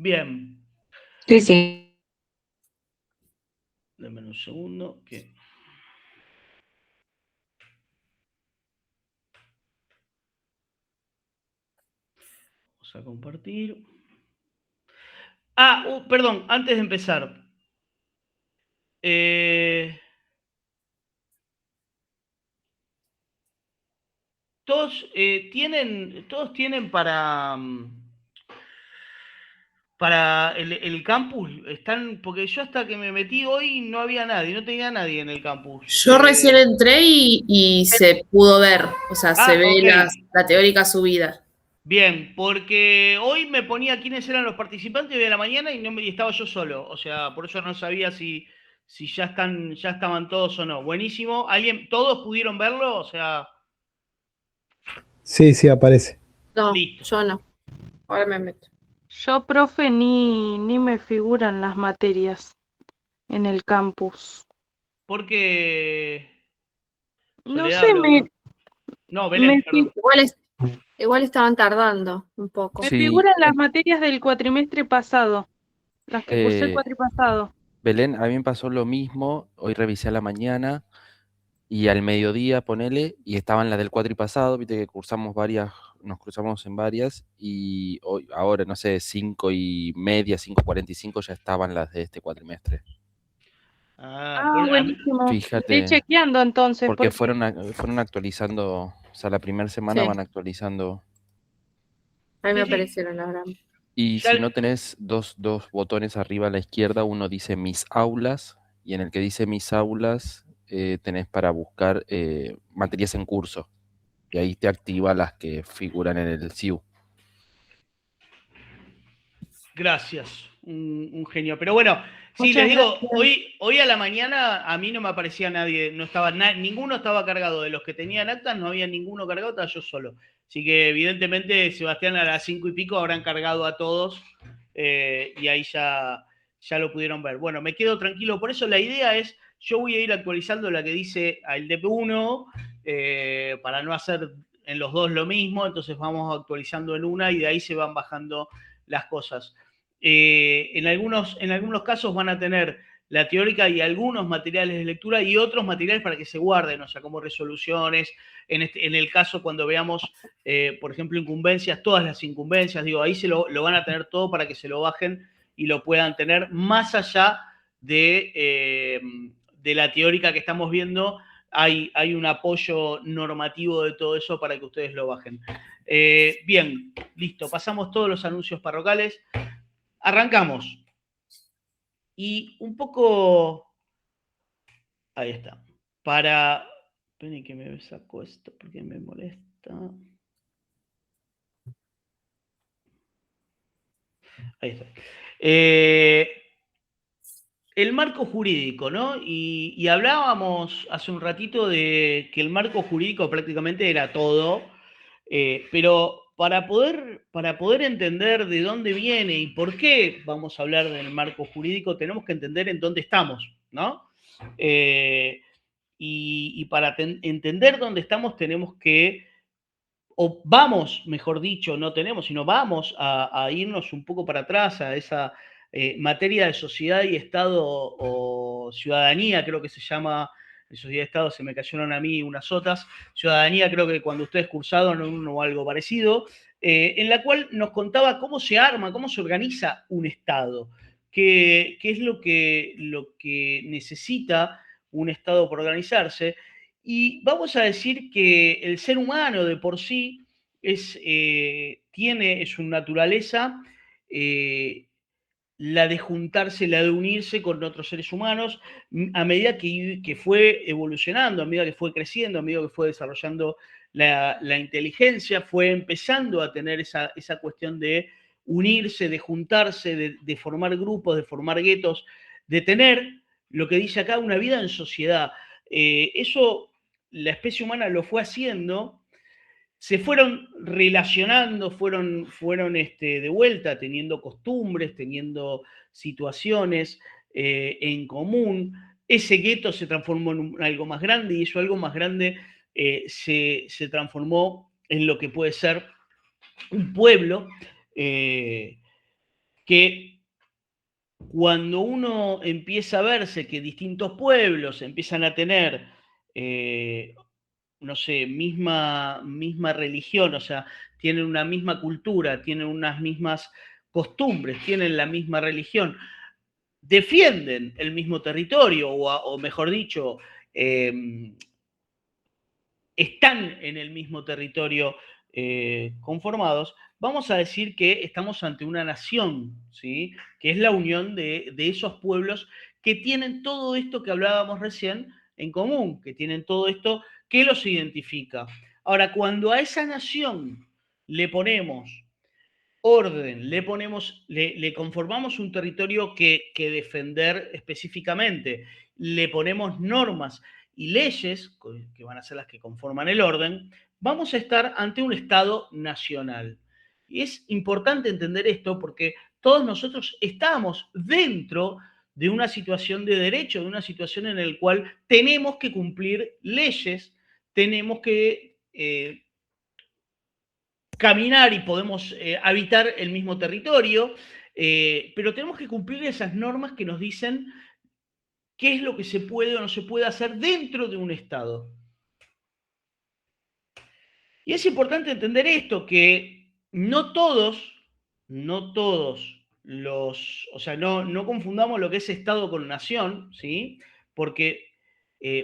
Bien. Sí, sí. Dame un segundo. Que... Vamos a compartir. Perdón, antes de empezar. Todos tienen para el campus. Están, porque yo hasta que me metí hoy no había nadie, no tenía nadie en el campus. Yo recién entré y se pudo ver, o sea, se ve Ok. la teórica subida. Bien, porque hoy me ponía quiénes eran los participantes de la mañana y estaba yo solo. O sea, por eso no sabía si ya estaban todos o no. Buenísimo. ¿Todos pudieron verlo? O sea, Sí, sí, aparece. No, listo. yo no. Ahora me meto. Yo, profe, ni me figuran las materias en el campus. Porque No Soledad sé, habló. No, me, Belén, perdón. Igual estaban tardando un poco. me Sí, figuran las materias del cuatrimestre pasado, las que cursé el eh, cuatripasado. Belén, a mí me pasó lo mismo. Hoy revisé a la mañana y al mediodía, ponele, y estaban las del cuatripasado, viste que cursamos varias, nos cruzamos en varias, y hoy, ahora, no sé, 5:30, 5:45 ya estaban las de este cuatrimestre. Buenísimo. Estoy Fíjate, chequeando entonces, porque porque fueron actualizando, o sea, la primera semana Sí, van actualizando. a mí me Sí, sí. aparecieron ahora. Y Ya, si no tenés dos botones arriba a la izquierda, uno dice mis aulas, y en el que dice mis aulas tenés para buscar materias en curso. Y ahí te activa las que figuran en el SIU. gracias, un genio. Pero bueno, sí, les muchas digo, gracias. hoy a la mañana a mí no me aparecía nadie, no estaba ninguno estaba cargado. De los que tenían actas, no había ninguno cargado, estaba yo solo. Así que evidentemente Sebastián a las 5:00 habrán cargado a todos y ahí ya lo pudieron ver. Bueno, me quedo tranquilo. Por eso la idea es, yo voy a ir actualizando la que dice al DP1 para no hacer en los dos lo mismo, entonces vamos actualizando en una y de ahí se van bajando las cosas. En algunos casos van a tener la teórica y algunos materiales de lectura y otros materiales para que se guarden, o sea, como resoluciones. En el caso cuando veamos, por ejemplo, incumbencias, todas las incumbencias, digo, ahí lo van a tener todo para que se lo bajen y lo puedan tener más allá de la teórica que estamos viendo. Hay un apoyo normativo de todo eso para que ustedes lo bajen. Bien, listo, pasamos todos los anuncios parroquiales. Arrancamos. Y un poco... Ahí está. Esperen que me saco esto porque me molesta. Ahí está. El marco jurídico, ¿no? Y hablábamos hace un ratito de que el marco jurídico prácticamente era todo, pero para poder entender de dónde viene y por qué vamos a hablar del marco jurídico, tenemos que entender en dónde estamos, ¿no? Y para entender dónde estamos tenemos que, o vamos, mejor dicho, no tenemos, sino vamos a irnos un poco para atrás a esa materia de sociedad y Estado o ciudadanía, creo que se llama. En sociedad y Estado se me cayeron a mí unas sotas. Ciudadanía, creo que cuando ustedes cursaron o algo parecido, en la cual nos contaba cómo se arma, cómo se organiza un Estado, qué es lo que necesita un Estado para organizarse. Y vamos a decir que el ser humano de por sí tiene su naturaleza la de juntarse, la de unirse con otros seres humanos, a medida que fue evolucionando, a medida que fue creciendo, a medida que fue desarrollando la inteligencia, fue empezando a tener esa cuestión de unirse, de juntarse, de formar grupos, de formar guetos, de tener lo que dice acá, una vida en sociedad. Eso la especie humana lo fue haciendo, se fueron relacionando, fueron de vuelta, teniendo costumbres, teniendo situaciones en común. Ese gueto se transformó en algo más grande y eso algo más grande se transformó en lo que puede ser un pueblo que cuando uno empieza a verse que distintos pueblos empiezan a tener, no sé, misma religión, o sea, tienen una misma cultura, tienen unas mismas costumbres, tienen la misma religión, defienden el mismo territorio, o mejor dicho, están en el mismo territorio conformados, vamos a decir que estamos ante una nación, ¿sí? Que es la unión de esos pueblos que tienen todo esto que hablábamos recién en común, que tienen todo esto que los identifica. Ahora, cuando a esa nación le ponemos orden, le conformamos un territorio que defender específicamente, le ponemos normas y leyes, que van a ser las que conforman el orden, vamos a estar ante un Estado nacional. Y es importante entender esto porque todos nosotros estamos dentro de una situación de derecho, de una situación en la cual tenemos que cumplir leyes, tenemos que caminar y podemos habitar el mismo territorio, pero tenemos que cumplir esas normas que nos dicen qué es lo que se puede o no se puede hacer dentro de un Estado. Y es importante entender esto, que no todos o sea, no confundamos lo que es Estado con nación, ¿sí? Porque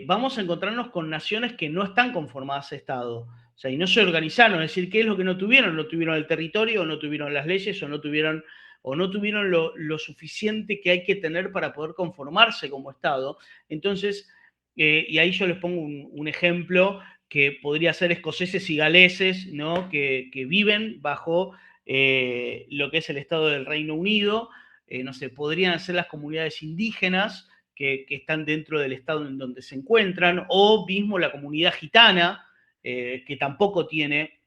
vamos a encontrarnos con naciones que no están conformadas a Estado. O sea, y no se organizaron, es decir, ¿qué es lo que no tuvieron? No tuvieron el territorio, o no tuvieron las leyes, o no tuvieron lo suficiente que hay que tener para poder conformarse como Estado. Entonces, y ahí yo les pongo un ejemplo que podría ser escoceses y galeses, ¿no? que viven bajo lo que es el Estado del Reino Unido, no sé, podrían ser las comunidades indígenas que están dentro del Estado en donde se encuentran, o mismo la comunidad gitana, que tampoco tiene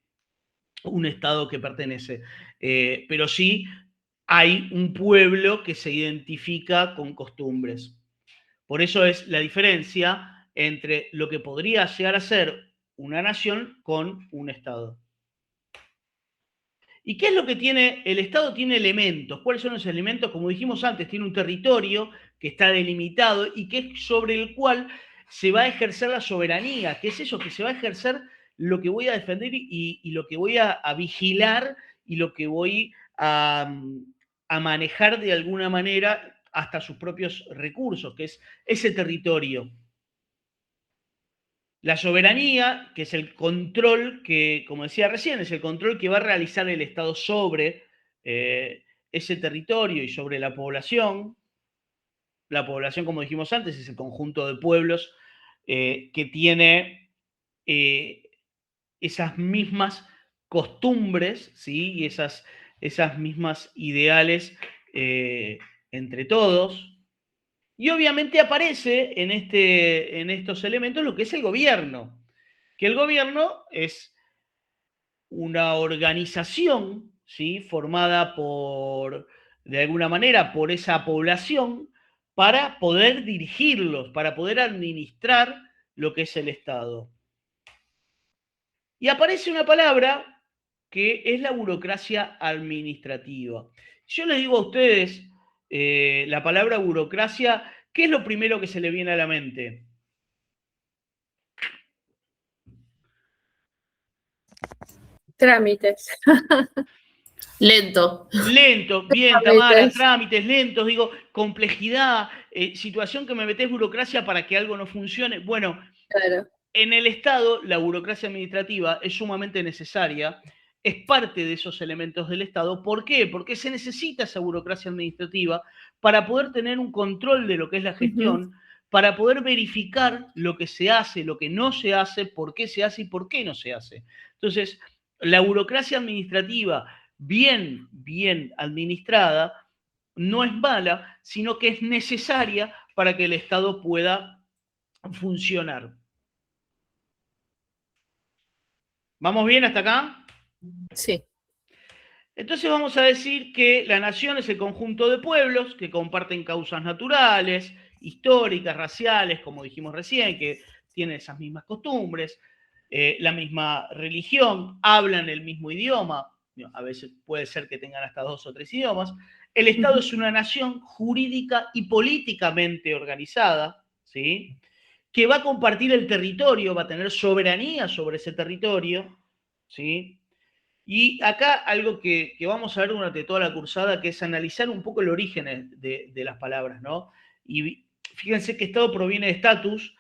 un Estado que pertenece. Pero sí hay un pueblo que se identifica con costumbres. Por eso es la diferencia entre lo que podría llegar a ser una nación con un Estado. ¿Y qué es lo que tiene? El Estado tiene elementos. ¿Cuáles son los elementos? Como dijimos antes, tiene un territorio que está delimitado y que es sobre el cual se va a ejercer la soberanía. ¿Qué es eso? Que se va a ejercer lo que voy a defender y lo que voy a vigilar y lo que voy a manejar de alguna manera hasta sus propios recursos, que es ese territorio. La soberanía, que es el control que, como decía recién, es el control que va a realizar el Estado sobre ese territorio y sobre la población. La población, como dijimos antes, es el conjunto de pueblos que tiene esas mismas costumbres, ¿sí? Y esas mismas ideales entre todos. Y obviamente aparece en estos elementos lo que es el gobierno, que el gobierno es una organización, ¿sí? Formada de alguna manera, por esa población para poder dirigirlos, para poder administrar lo que es el Estado. Y aparece una palabra que es la burocracia administrativa. Yo les digo a ustedes la palabra burocracia, ¿qué es lo primero que se le viene a la mente? Trámites. Lento. Lento, bien, Tamara, trámites lentos, digo, complejidad, situación que me metés burocracia para que algo no funcione. Bueno, Claro. en el Estado, la burocracia administrativa es sumamente necesaria, es parte de esos elementos del Estado. ¿Por qué? Porque se necesita esa burocracia administrativa para poder tener un control de lo que es la gestión, para poder verificar lo que se hace, lo que no se hace, por qué se hace y por qué no se hace. Entonces, la burocracia administrativa bien administrada no es mala, sino que es necesaria para que el Estado pueda funcionar. ¿Vamos bien hasta acá? Sí. Entonces vamos a decir que la nación es el conjunto de pueblos que comparten causas naturales, históricas, raciales, como dijimos recién, que tienen esas mismas costumbres, la misma religión, hablan el mismo idioma, a veces puede ser que tengan hasta 2 o 3 idiomas, El Estado es una nación jurídica y políticamente organizada, ¿sí? Que va a compartir el territorio, va a tener soberanía sobre ese territorio, ¿sí? Y acá algo que vamos a ver durante toda la cursada, que es analizar un poco el origen de las palabras, ¿no? Y fíjense que Estado proviene de status,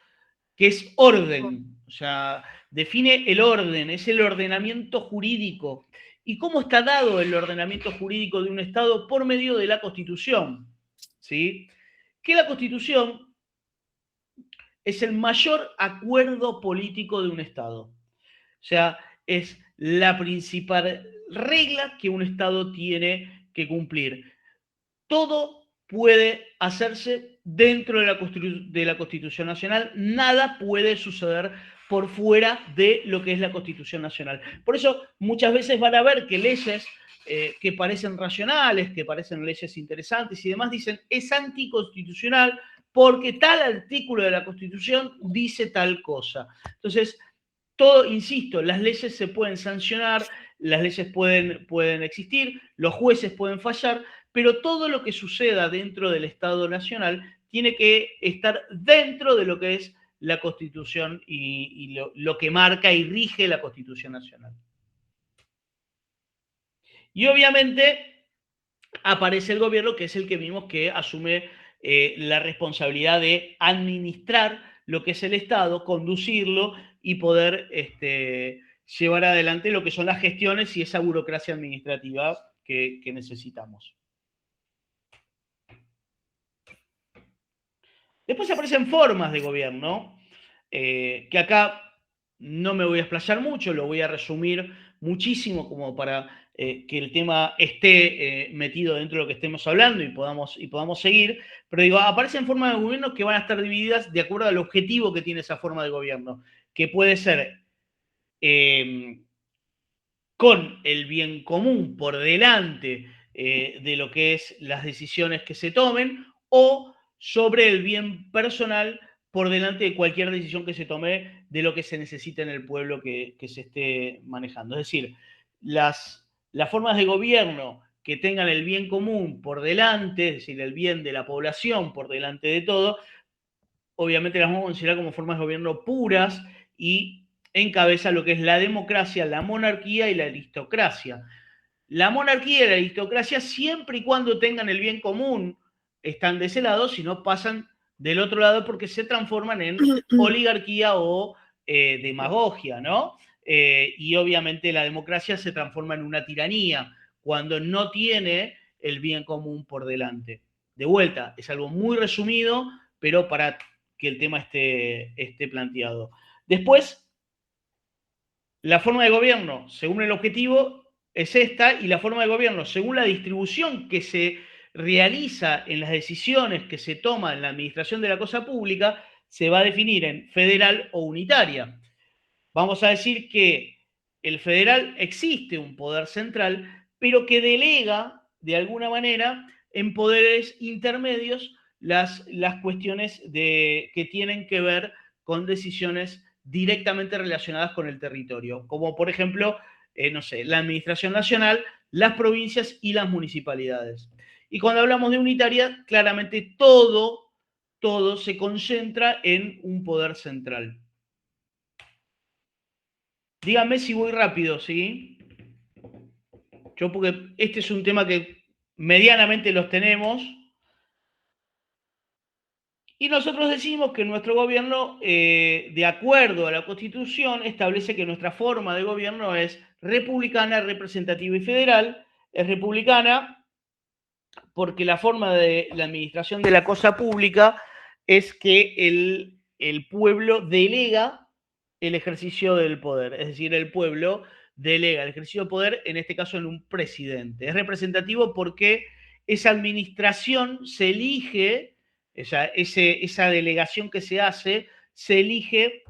que es orden, o sea, define el orden, es el ordenamiento jurídico. ¿Y cómo está dado el ordenamiento jurídico de un Estado? Por medio de la Constitución, ¿sí? Que la Constitución es el mayor acuerdo político de un Estado. O sea, es la principal regla que un Estado tiene que cumplir. Todo puede hacerse dentro de la Constitución Nacional, nada puede suceder por fuera de lo que es la Constitución Nacional. Por eso muchas veces van a ver que leyes que parecen racionales, que parecen leyes interesantes y demás, dicen es anticonstitucional porque tal artículo de la Constitución dice tal cosa. Entonces, todo, insisto, las leyes se pueden sancionar, las leyes pueden existir, los jueces pueden fallar, pero todo lo que suceda dentro del Estado Nacional tiene que estar dentro de lo que es la Constitución y lo que marca y rige la Constitución Nacional. Y obviamente aparece el gobierno, que es el que vimos que asume la responsabilidad de administrar lo que es el Estado, conducirlo y poder llevar adelante lo que son las gestiones y esa burocracia administrativa que necesitamos. Después aparecen formas de gobierno, que acá no me voy a explayar mucho, lo voy a resumir muchísimo como para que el tema esté metido dentro de lo que estemos hablando y podamos seguir, pero digo, aparecen formas de gobierno que van a estar divididas de acuerdo al objetivo que tiene esa forma de gobierno, que puede ser con el bien común por delante de lo que es las decisiones que se tomen, o sobre el bien personal por delante de cualquier decisión que se tome de lo que se necesita en el pueblo que se esté manejando. Es decir, las formas de gobierno que tengan el bien común por delante, es decir, el bien de la población por delante de todo, obviamente las vamos a considerar como formas de gobierno puras y encabeza lo que es la democracia, la monarquía y la aristocracia. La monarquía y la aristocracia, siempre y cuando tengan el bien común, están de ese lado, si no pasan del otro lado porque se transforman en oligarquía o demagogia, ¿no? Y obviamente la democracia se transforma en una tiranía cuando no tiene el bien común por delante. De vuelta, es algo muy resumido, pero para que el tema esté planteado. Después, la forma de gobierno, según el objetivo, es esta, y la forma de gobierno, según la distribución que se realiza en las decisiones que se toman en la administración de la cosa pública, se va a definir en federal o unitaria. Vamos a decir que el federal existe un poder central, pero que delega, de alguna manera, en poderes intermedios las cuestiones que tienen que ver con decisiones directamente relacionadas con el territorio, como por ejemplo, no sé, la administración nacional, las provincias y las municipalidades. Y cuando hablamos de unitaria, claramente todo se concentra en un poder central. Díganme si voy rápido, ¿sí? Yo porque este es un tema que medianamente los tenemos. Y nosotros decimos que nuestro gobierno, de acuerdo a la Constitución, establece que nuestra forma de gobierno es republicana, representativa y federal. Es republicana porque la forma de la administración de la cosa pública es que el pueblo delega el ejercicio del poder. Es decir, el pueblo delega el ejercicio del poder, en este caso en un presidente. Es representativo porque esa administración se elige, esa delegación que se hace, se elige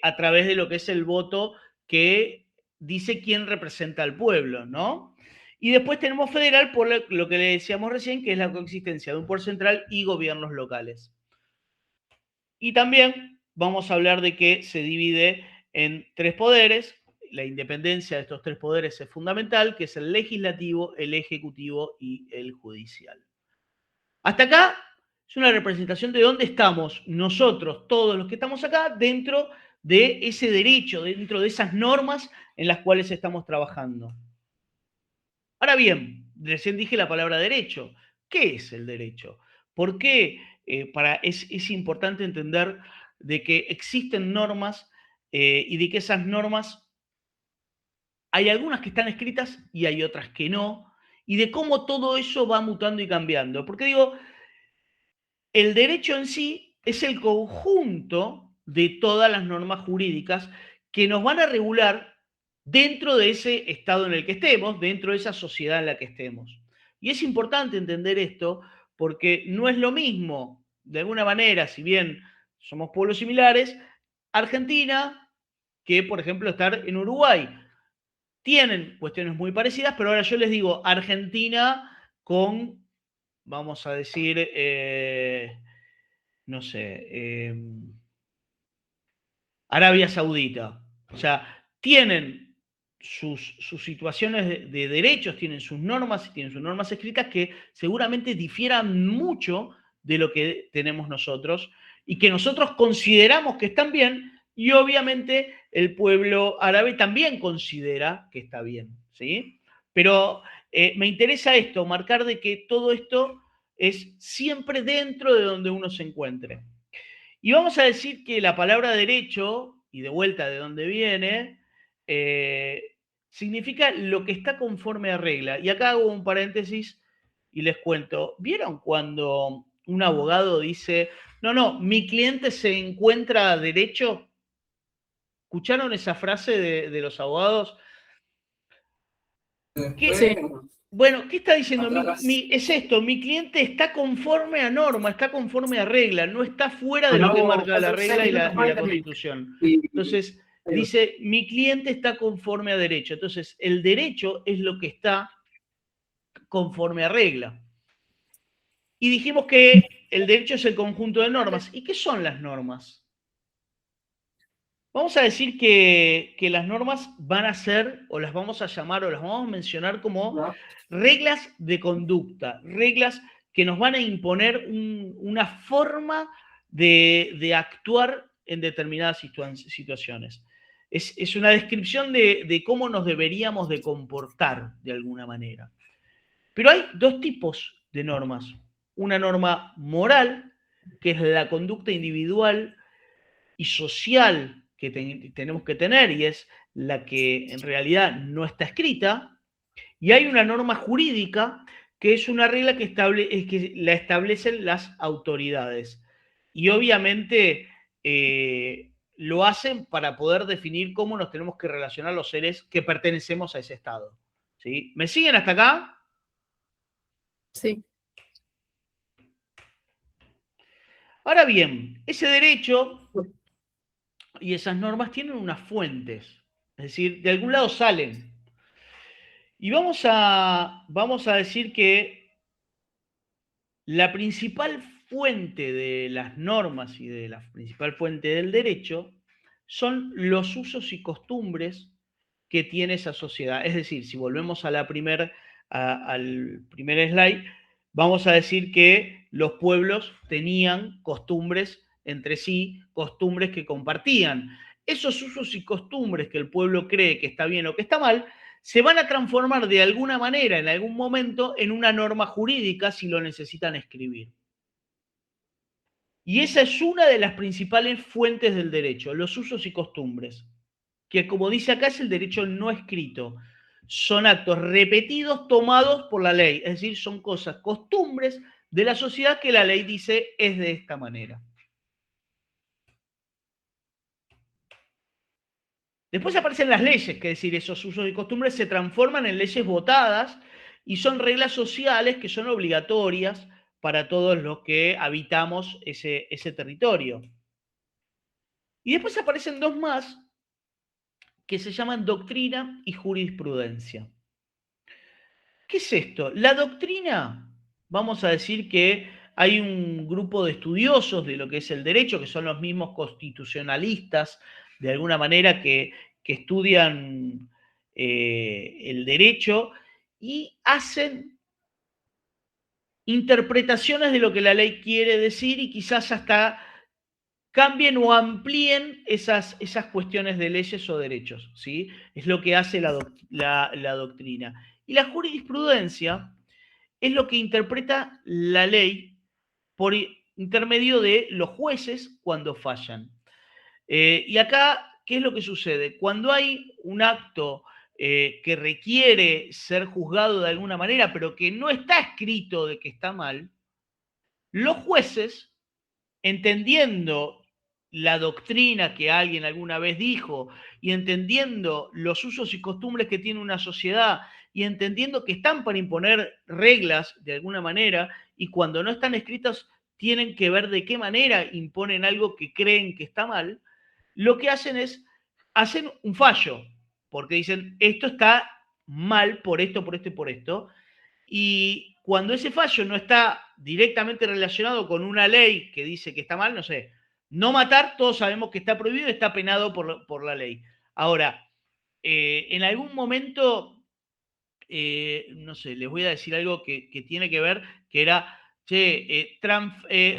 a través de lo que es el voto que dice quién representa al pueblo, ¿no? Y después tenemos federal por lo que le decíamos recién, que es la coexistencia de un poder central y gobiernos locales. Y también vamos a hablar de que se divide en tres poderes, la independencia de estos tres poderes es fundamental, que es el legislativo, el ejecutivo y el judicial. Hasta acá es una representación de dónde estamos nosotros, todos los que estamos acá, dentro de ese derecho, dentro de esas normas en las cuales estamos trabajando. Ahora bien, recién dije la palabra derecho. ¿Qué es el derecho? ¿Por qué es importante entender de que existen normas y de que esas normas hay algunas que están escritas y hay otras que no, y de cómo todo eso va mutando y cambiando? Porque digo, el derecho en sí es el conjunto de todas las normas jurídicas que nos van a regular dentro de ese estado en el que estemos, dentro de esa sociedad en la que estemos. Y es importante entender esto porque no es lo mismo, de alguna manera, si bien somos pueblos similares, Argentina que, por ejemplo, estar en Uruguay. Tienen cuestiones muy parecidas, pero ahora yo les digo Argentina con, vamos a decir, no sé, Arabia Saudita. O sea, tienen sus situaciones de derechos, tienen sus normas escritas que seguramente difieran mucho de lo que tenemos nosotros y que nosotros consideramos que están bien, y obviamente el pueblo árabe también considera que está bien, ¿sí? Pero me interesa esto, marcar de que todo esto es siempre dentro de donde uno se encuentre. Y vamos a decir que la palabra derecho, y de vuelta de dónde viene, significa lo que está conforme a regla. Y acá hago un paréntesis y les cuento. ¿Vieron cuando un abogado dice, no, mi cliente se encuentra derecho? ¿Escucharon esa frase de los abogados? Sí. Bueno, ¿qué está diciendo? Es esto, mi cliente está conforme a norma, está conforme a regla, no está fuera de lo que marca la regla y la Constitución. Entonces, dice, mi cliente está conforme a derecho. Entonces, el derecho es lo que está conforme a regla. Y dijimos que el derecho es el conjunto de normas. ¿Y qué son las normas? Vamos a decir que las normas van a ser, o las vamos a llamar, o las vamos a mencionar como reglas de conducta, reglas que nos van a imponer una forma de actuar en determinadas situaciones. Es una descripción de cómo nos deberíamos de comportar de alguna manera. Pero hay dos tipos de normas. Una norma moral, que es la conducta individual y social que tenemos que tener, y es la que en realidad no está escrita, y hay una norma jurídica que es una regla que la establecen las autoridades. Y obviamente lo hacen para poder definir cómo nos tenemos que relacionar los seres que pertenecemos a ese Estado. ¿Sí? ¿Me siguen hasta acá? Sí. Ahora bien, ese derecho y esas normas tienen unas fuentes, es decir, de algún lado salen. Y vamos a decir que la principal fuente de las normas y de la principal fuente del derecho son los usos y costumbres que tiene esa sociedad. Es decir, si volvemos al primer slide, vamos a decir que los pueblos tenían costumbres entre sí, costumbres que compartían. Esos usos y costumbres que el pueblo cree que está bien o que está mal, se van a transformar de alguna manera, en algún momento, en una norma jurídica si lo necesitan escribir. Y esa es una de las principales fuentes del derecho, los usos y costumbres, que como dice acá es el derecho no escrito. Son actos repetidos tomados por la ley, es decir, son cosas, costumbres de la sociedad que la ley dice es de esta manera. Después aparecen las leyes, que es decir, esos usos y costumbres se transforman en leyes votadas y son reglas sociales que son obligatorias para todos los que habitamos ese territorio. Y después aparecen dos más que se llaman doctrina y jurisprudencia. ¿Qué es esto? La doctrina, vamos a decir que hay un grupo de estudiosos de lo que es el derecho, que son los mismos constitucionalistas, de alguna manera, que que estudian el derecho y hacen interpretaciones de lo que la ley quiere decir y quizás hasta cambien o amplíen esas cuestiones de leyes o derechos, ¿sí? Es lo que hace la doctrina. Y la jurisprudencia es lo que interpreta la ley por intermedio de los jueces cuando fallan. Y acá, ¿qué es lo que sucede? Cuando hay un acto que requiere ser juzgado de alguna manera, pero que no está escrito de que está mal, los jueces, entendiendo la doctrina que alguien alguna vez dijo y entendiendo los usos y costumbres que tiene una sociedad y entendiendo que están para imponer reglas de alguna manera y cuando no están escritas tienen que ver de qué manera imponen algo que creen que está mal, lo que hacen es hacer un fallo, porque dicen, esto está mal por esto, por esto y por esto, y cuando ese fallo no está directamente relacionado con una ley que dice que está mal, no sé, no matar, todos sabemos que está prohibido y está penado por la ley. Ahora, en algún momento, no sé, les voy a decir algo que tiene que ver, que era, che,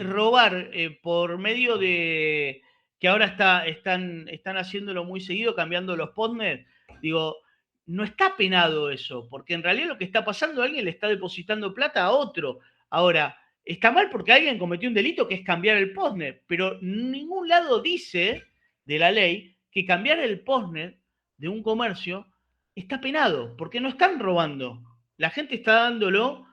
robar por medio de, que ahora están haciéndolo muy seguido, cambiando los postnets, digo, no está penado eso, porque en realidad lo que está pasando, alguien le está depositando plata a otro. Ahora, está mal porque alguien cometió un delito que es cambiar el postnet, pero ningún lado dice de la ley que cambiar el postnet de un comercio está penado, porque no están robando. La gente está dándolo,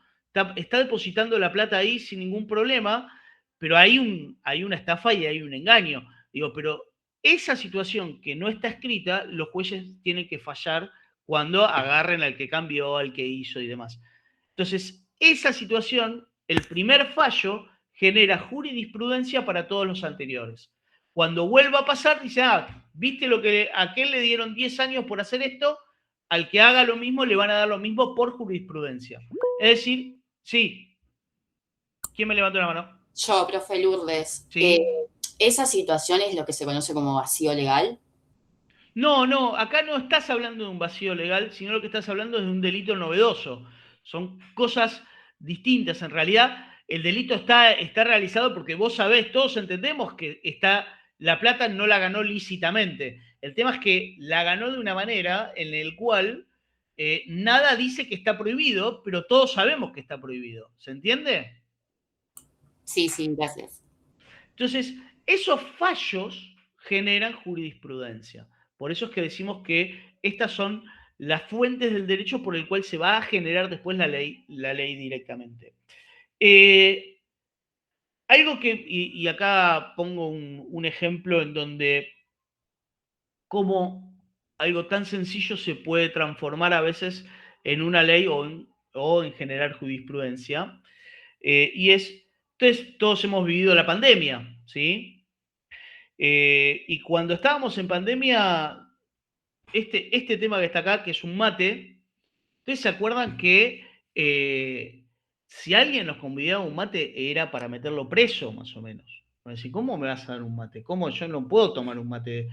está depositando la plata ahí sin ningún problema, pero hay una estafa y hay un engaño. Digo, pero esa situación que no está escrita, los jueces tienen que fallar cuando agarren al que cambió, al que hizo y demás. Entonces, esa situación, el primer fallo, genera jurisprudencia para todos los anteriores. Cuando vuelva a pasar, dice, ¿viste lo que a aquel le dieron 10 años por hacer esto? Al que haga lo mismo le van a dar lo mismo por jurisprudencia. Es decir, sí. ¿Quién me levantó la mano? Yo, profe Lourdes. Sí. ¿Esa situación es lo que se conoce como vacío legal? No, acá no estás hablando de un vacío legal, sino lo que estás hablando es de un delito novedoso. Son cosas distintas. En realidad, el delito está realizado porque vos sabés, todos entendemos que la plata no la ganó lícitamente. El tema es que la ganó de una manera en la cual nada dice que está prohibido, pero todos sabemos que está prohibido. ¿Se entiende? Sí, gracias. Entonces, esos fallos generan jurisprudencia. Por eso es que decimos que estas son las fuentes del derecho por el cual se va a generar después la ley directamente. Algo que, y acá pongo un ejemplo en donde cómo algo tan sencillo se puede transformar a veces en una ley o en generar jurisprudencia. Y entonces todos hemos vivido la pandemia, ¿sí? Y cuando estábamos en pandemia, este tema que está acá, que es un mate, ¿ustedes se acuerdan que si alguien nos convidaba a un mate era para meterlo preso, más o menos? Decir, ¿cómo me vas a dar un mate? ¿Cómo yo no puedo tomar un mate,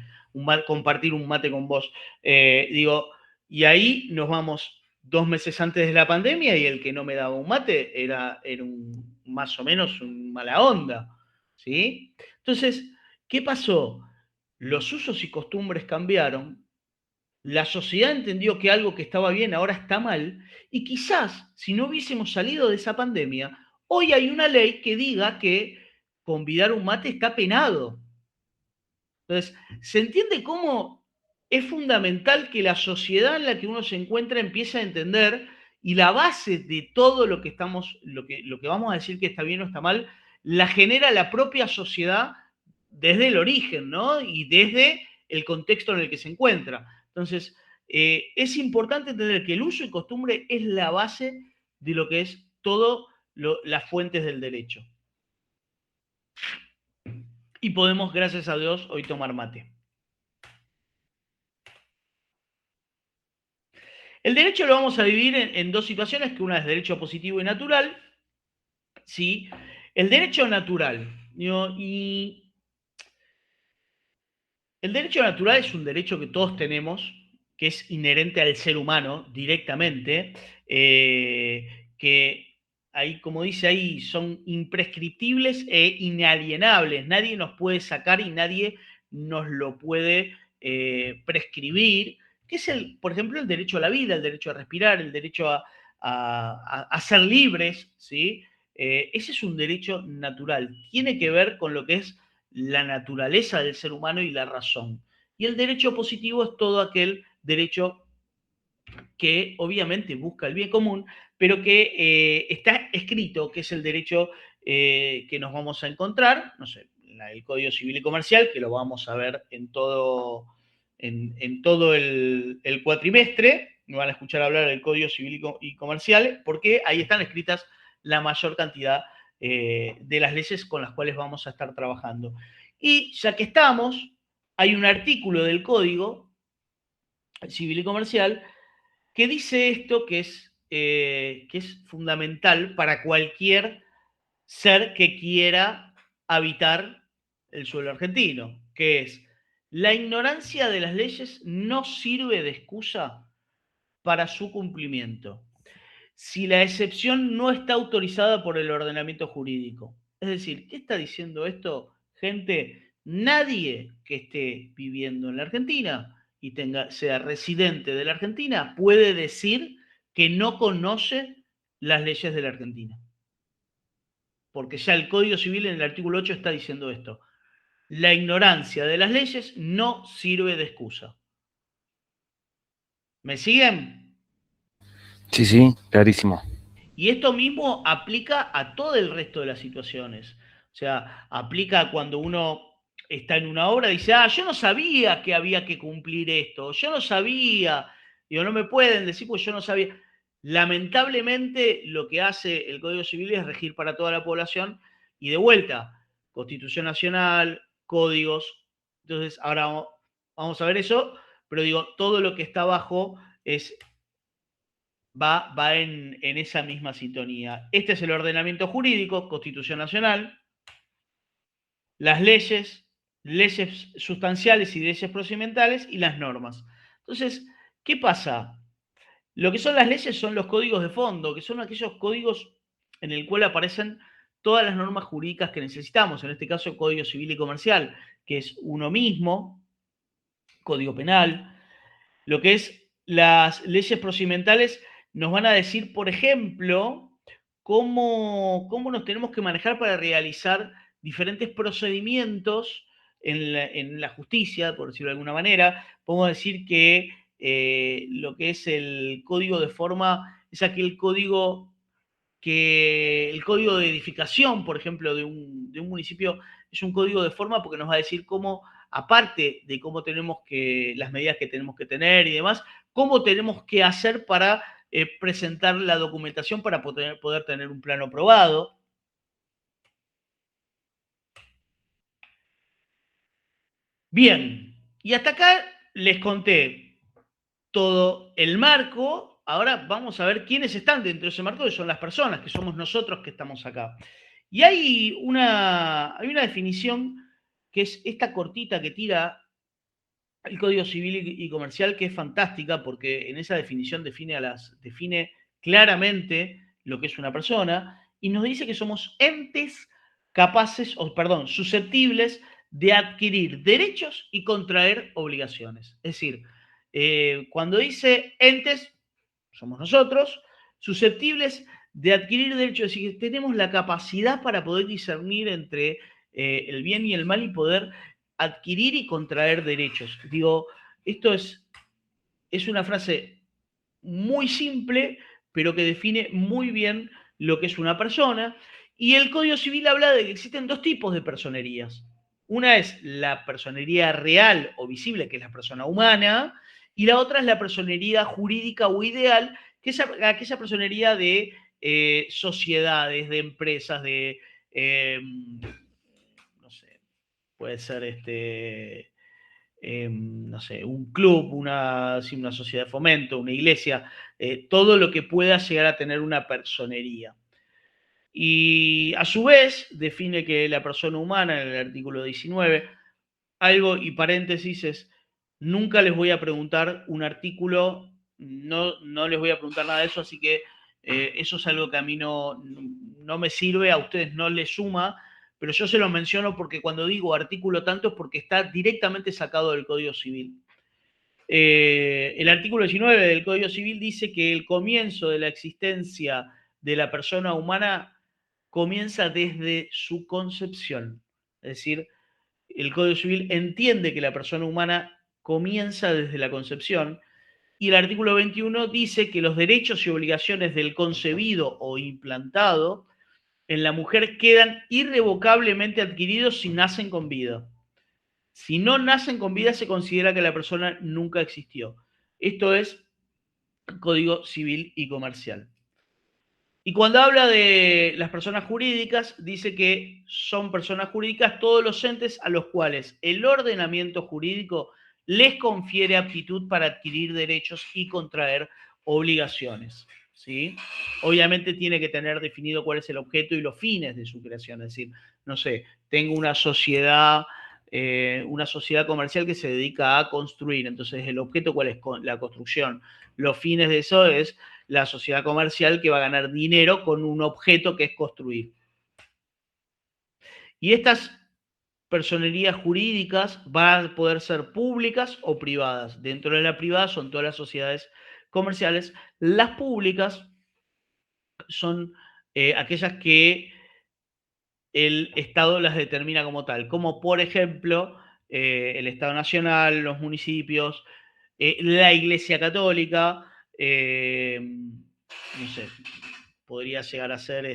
compartir un mate con vos? Y ahí nos vamos 2 meses antes de la pandemia y el que no me daba un mate era más o menos un mala onda, ¿sí? Entonces, ¿qué pasó? Los usos y costumbres cambiaron, la sociedad entendió que algo que estaba bien ahora está mal, y quizás si no hubiésemos salido de esa pandemia, hoy hay una ley que diga que convidar un mate está penado. Entonces, ¿se entiende cómo es fundamental que la sociedad en la que uno se encuentra empiece a entender y la base de todo lo que vamos a decir que está bien o está mal, la genera la propia sociedad desde el origen, ¿no? Y desde el contexto en el que se encuentra. Entonces, es importante entender que el uso y costumbre es la base de lo que es todo las fuentes del derecho. Y podemos, gracias a Dios, hoy tomar mate. El derecho lo vamos a dividir en dos situaciones, que una es derecho positivo y natural. ¿Sí? El derecho natural. Y El derecho natural es un derecho que todos tenemos, que es inherente al ser humano directamente, que ahí, como dice ahí, son imprescriptibles e inalienables. Nadie nos puede sacar y nadie nos lo puede prescribir, que es, por ejemplo, el derecho a la vida, el derecho a respirar, el derecho a ser libres, ¿sí? Ese es un derecho natural. Tiene que ver con lo que es la naturaleza del ser humano y la razón. Y el derecho positivo es todo aquel derecho que obviamente busca el bien común, pero que está escrito, que es el derecho que nos vamos a encontrar, no sé, el Código Civil y Comercial, que lo vamos a ver en todo el cuatrimestre, me van a escuchar hablar del Código Civil y Comercial, porque ahí están escritas la mayor cantidad de las leyes con las cuales vamos a estar trabajando. Y ya que estamos, hay un artículo del Código Civil y Comercial que dice esto que es fundamental para cualquier ser que quiera habitar el suelo argentino, que es: la ignorancia de las leyes no sirve de excusa para su cumplimiento, si la excepción no está autorizada por el ordenamiento jurídico. Es decir, ¿qué está diciendo esto, gente? Nadie que esté viviendo en la Argentina y sea residente de la Argentina puede decir que no conoce las leyes de la Argentina. Porque ya el Código Civil en el artículo 8 está diciendo esto. La ignorancia de las leyes no sirve de excusa. ¿Me siguen? Sí, sí, clarísimo. Y esto mismo aplica a todo el resto de las situaciones. O sea, aplica cuando uno está en una obra y dice: yo no sabía que había que cumplir esto, yo no sabía. Digo, no me pueden decir porque yo no sabía. Lamentablemente, lo que hace el Código Civil es regir para toda la población y, de vuelta, Constitución Nacional, códigos. Entonces, ahora vamos a ver eso, pero digo, todo lo que está abajo va en esa misma sintonía. Este es el ordenamiento jurídico, Constitución Nacional, las leyes sustanciales y leyes procedimentales y las normas. Entonces, ¿qué pasa? Lo que son las leyes son los códigos de fondo, que son aquellos códigos en el cual aparecen todas las normas jurídicas que necesitamos, en este caso Código Civil y Comercial, que es uno mismo, Código Penal. Lo que es las leyes procedimentales nos van a decir, por ejemplo, cómo nos tenemos que manejar para realizar diferentes procedimientos en la justicia, por decirlo de alguna manera. Podemos decir que lo que es el código de forma es aquel código el código de edificación, por ejemplo, de un municipio, es un código de forma porque nos va a decir cómo, aparte de cómo tenemos las medidas que tenemos que tener y demás, cómo tenemos que hacer para presentar la documentación para poder tener un plano aprobado. Bien, y hasta acá les conté todo el marco. Ahora vamos a ver quiénes están dentro de ese marco, que son las personas, que somos nosotros que estamos acá. Y hay una definición que es esta cortita que tira el Código Civil y Comercial, que es fantástica porque en esa definición define claramente lo que es una persona y nos dice que somos entes susceptibles de adquirir derechos y contraer obligaciones. Es decir, cuando dice entes, somos nosotros, susceptibles de adquirir derechos, es decir, tenemos la capacidad para poder discernir entre el bien y el mal y poder adquirir y contraer derechos. Digo, esto es una frase muy simple, pero que define muy bien lo que es una persona. Y el Código Civil habla de que existen dos tipos de personerías. Una es la personería real o visible, que es la persona humana, y la otra es la personería jurídica o ideal, que es aquella personería de sociedades, de empresas, de, no sé, puede ser no sé, un club, una sociedad de fomento, una iglesia, todo lo que pueda llegar a tener una personería. Y a su vez define que la persona humana, en el artículo 19, algo y paréntesis es, nunca les voy a preguntar un artículo, no les voy a preguntar nada de eso, así que eso es algo que a mí no me sirve, a ustedes no les suma, pero yo se lo menciono porque cuando digo artículo tanto es porque está directamente sacado del Código Civil. El artículo 19 del Código Civil dice que el comienzo de la existencia de la persona humana comienza desde su concepción. Es decir, el Código Civil entiende que la persona humana comienza desde la concepción y el artículo 21 dice que los derechos y obligaciones del concebido o implantado en la mujer quedan irrevocablemente adquiridos si nacen con vida. Si no nacen con vida, se considera que la persona nunca existió. Esto es Código Civil y Comercial. Y cuando habla de las personas jurídicas, dice que son personas jurídicas todos los entes a los cuales el ordenamiento jurídico les confiere aptitud para adquirir derechos y contraer obligaciones. ¿Sí? Obviamente tiene que tener definido cuál es el objeto y los fines de su creación. Es decir, no sé, tengo una sociedad comercial que se dedica a construir. Entonces, ¿el objeto cuál es? La construcción. Los fines de eso es la sociedad comercial que va a ganar dinero con un objeto que es construir. Y estas personerías jurídicas van a poder ser públicas o privadas. Dentro de la privada son todas las sociedades comerciales. Las públicas son aquellas que el Estado las determina como tal, como por ejemplo el Estado Nacional, los municipios, la Iglesia Católica, no sé, podría llegar a ser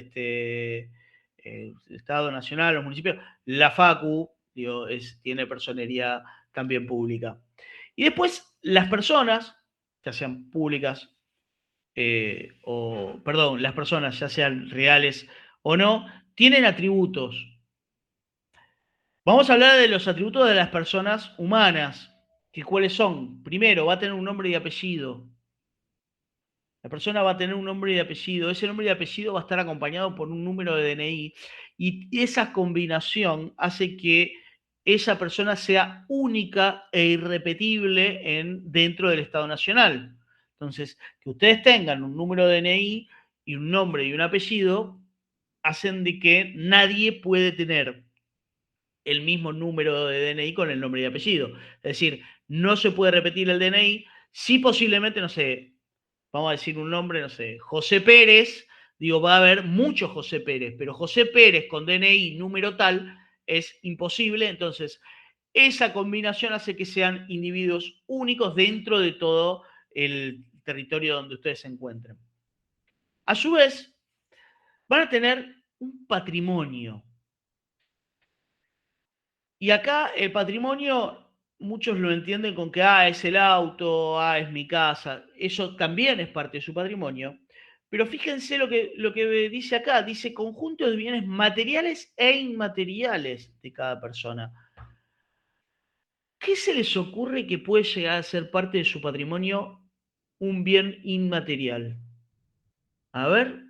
Estado Nacional, los municipios, la FACU, digo, tiene personería también pública. Y después las personas, ya sean públicas, las personas, ya sean reales o no, tienen atributos. Vamos a hablar de los atributos de las personas humanas, que cuáles son. Primero, va a tener un nombre y apellido. La persona va a tener un nombre y apellido. Ese nombre y apellido va a estar acompañado por un número de DNI. Y esa combinación hace que esa persona sea única e irrepetible dentro del Estado Nacional. Entonces, que ustedes tengan un número de DNI y un nombre y un apellido hacen de que nadie puede tener el mismo número de DNI con el nombre y apellido. Es decir, no se puede repetir el DNI. Sí, posiblemente, no sé, vamos a decir un nombre, no sé, José Pérez, digo, va a haber muchos José Pérez, pero José Pérez con DNI número tal es imposible, entonces esa combinación hace que sean individuos únicos dentro de todo el territorio donde ustedes se encuentren. A su vez, van a tener un patrimonio. Y acá el patrimonio, muchos lo entienden con que es el auto, es mi casa. Eso también es parte de su patrimonio. Pero fíjense lo que dice acá. Dice conjunto de bienes materiales e inmateriales de cada persona. ¿Qué se les ocurre que puede llegar a ser parte de su patrimonio un bien inmaterial? A ver.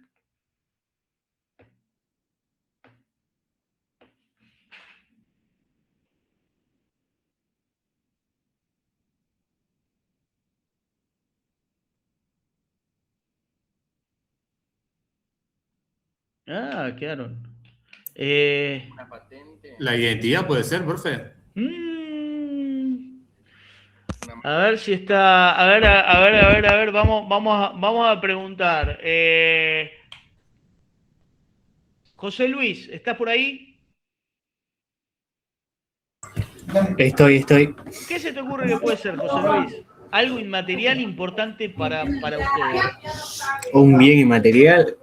Quedaron. Una patente. La identidad puede ser, profe. A ver si está. A ver. Vamos a preguntar. José Luis, ¿estás por ahí? Estoy. ¿Qué se te ocurre que puede ser, José Luis? Algo inmaterial importante para ustedes. Un bien inmaterial.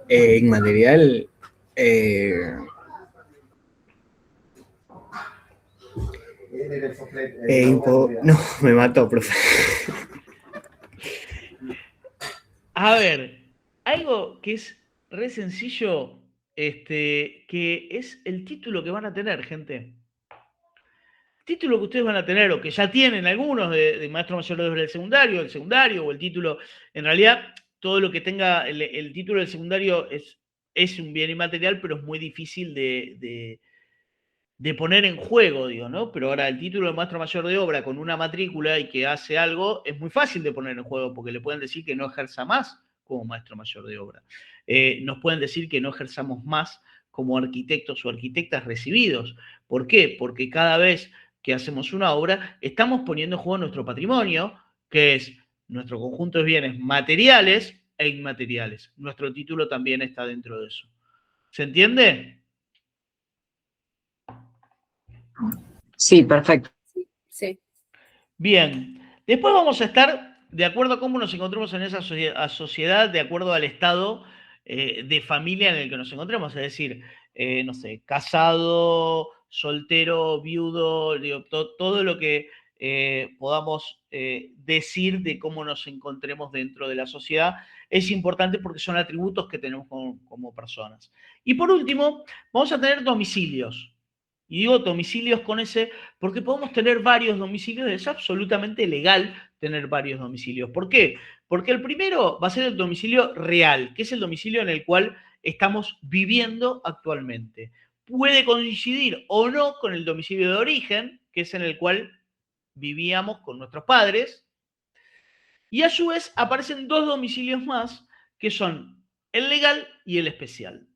No, me mató, profe. A ver, algo que es re sencillo, que es el título que van a tener, gente. Título que ustedes van a tener, o que ya tienen algunos de maestro mayor del secundario, o el título, en realidad, todo lo que tenga el título del secundario es un bien inmaterial, pero es muy difícil de de poner en juego, digo, ¿no? Pero ahora el título de maestro mayor de obra con una matrícula y que hace algo, es muy fácil de poner en juego, porque le pueden decir que no ejerza más como maestro mayor de obra. Nos pueden decir que no ejerzamos más como arquitectos o arquitectas recibidos. ¿Por qué? Porque cada vez que hacemos una obra, estamos poniendo en juego nuestro patrimonio, que es nuestro conjunto de bienes materiales e inmateriales. Nuestro título también está dentro de eso. ¿Se entiende? Sí, perfecto. Sí. Bien. Después vamos a estar, de acuerdo a cómo nos encontremos en esa sociedad, de acuerdo al estado de familia en el que nos encontremos. Es decir, no sé, casado, soltero, viudo, digo, todo lo que podamos decir de cómo nos encontremos dentro de la sociedad es importante porque son atributos que tenemos como personas. Y por último, vamos a tener domicilios. Y digo domicilios con ese, porque podemos tener varios domicilios, es absolutamente legal tener varios domicilios. ¿Por qué? Porque el primero va a ser el domicilio real, que es el domicilio en el cual estamos viviendo actualmente. Puede coincidir o no con el domicilio de origen, que es en el cual vivíamos con nuestros padres. Y a su vez aparecen dos domicilios más, que son el legal y el especial.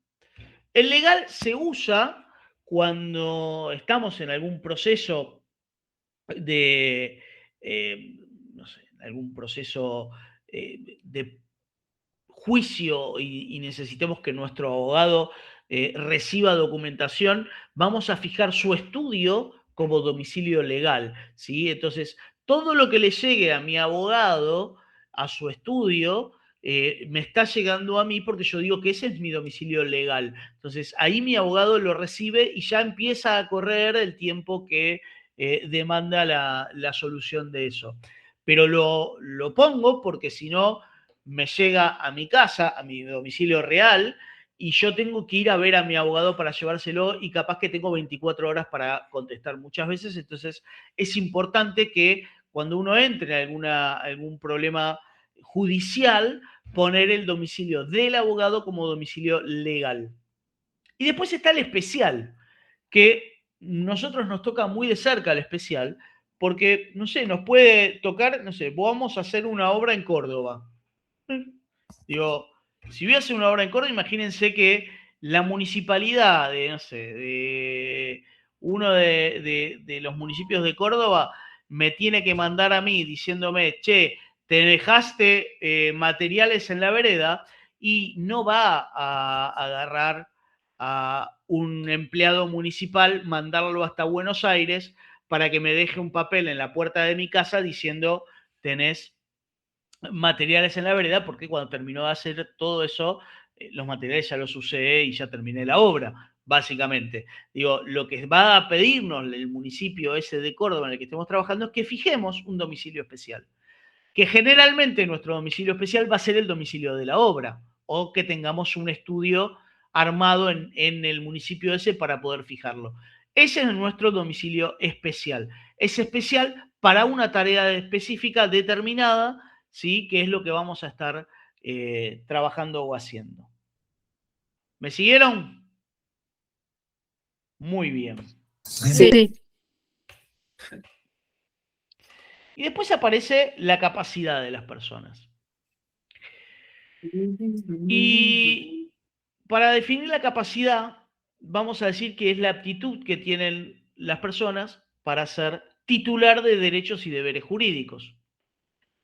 El legal se usa cuando estamos en algún proceso de, no sé, algún proceso de juicio y necesitemos que nuestro abogado reciba documentación, vamos a fijar su estudio como domicilio legal, ¿sí? Entonces, todo lo que le llegue a mi abogado, a su estudio, me está llegando a mí porque yo digo que ese es mi domicilio legal. Entonces, ahí mi abogado lo recibe y ya empieza a correr el tiempo que demanda la solución de eso. Pero lo pongo porque si no, me llega a mi casa, a mi domicilio real, y yo tengo que ir a ver a mi abogado para llevárselo y capaz que tengo 24 horas para contestar muchas veces. Entonces, es importante que cuando uno entre en algún problema judicial, poner el domicilio del abogado como domicilio legal. Y después está el especial, que nosotros nos toca muy de cerca el especial, porque, no sé, nos puede tocar, no sé, vamos a hacer una obra en Córdoba. Digo, si voy a hacer una obra en Córdoba, imagínense que la municipalidad de, no sé, de uno de los municipios de Córdoba me tiene que mandar a mí diciéndome, che, te dejaste materiales en la vereda y no va a agarrar a un empleado municipal, mandarlo hasta Buenos Aires para que me deje un papel en la puerta de mi casa diciendo, tenés materiales en la vereda, porque cuando terminó de hacer todo eso, los materiales ya los usé y ya terminé la obra, básicamente. Digo, lo que va a pedirnos el municipio ese de Córdoba en el que estemos trabajando es que fijemos un domicilio especial. Que generalmente nuestro domicilio especial va a ser el domicilio de la obra, o que tengamos un estudio armado en el municipio ese para poder fijarlo. Ese es nuestro domicilio especial. Es especial para una tarea específica determinada, ¿sí? Que es lo que vamos a estar trabajando o haciendo. ¿Me siguieron? Muy bien. Sí. Y después aparece la capacidad de las personas. Y para definir la capacidad, vamos a decir que es la aptitud que tienen las personas para ser titular de derechos y deberes jurídicos.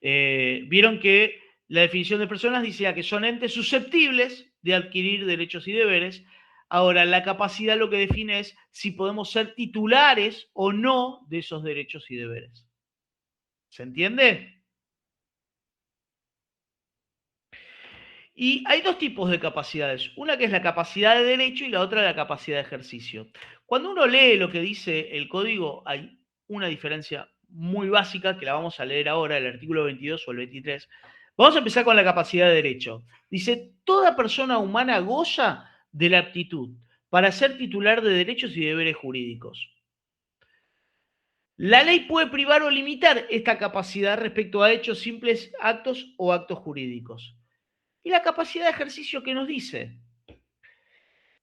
Vieron que la definición de personas dice que son entes susceptibles de adquirir derechos y deberes. Ahora, la capacidad lo que define es si podemos ser titulares o no de esos derechos y deberes. ¿Se entiende? Y hay dos tipos de capacidades. Una que es la capacidad de derecho y la otra la capacidad de ejercicio. Cuando uno lee lo que dice el código, hay una diferencia muy básica que la vamos a leer ahora, el artículo 22 o el 23. Vamos a empezar con la capacidad de derecho. Dice, toda persona humana goza de la aptitud para ser titular de derechos y deberes jurídicos. La ley puede privar o limitar esta capacidad respecto a hechos simples, actos o actos jurídicos. ¿Y la capacidad de ejercicio qué nos dice?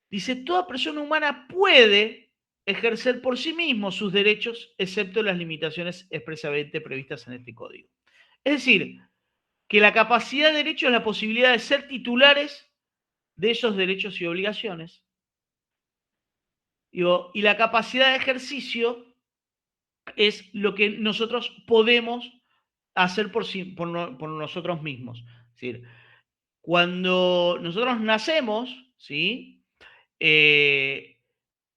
Dice, toda persona humana puede ejercer por sí mismos sus derechos, excepto las limitaciones expresamente previstas en este código. Es decir, que la capacidad de derecho es la posibilidad de ser titulares de esos derechos y obligaciones. Y la capacidad de ejercicio es lo que nosotros podemos hacer por nosotros mismos. Es decir, cuando nosotros nacemos, ¿sí?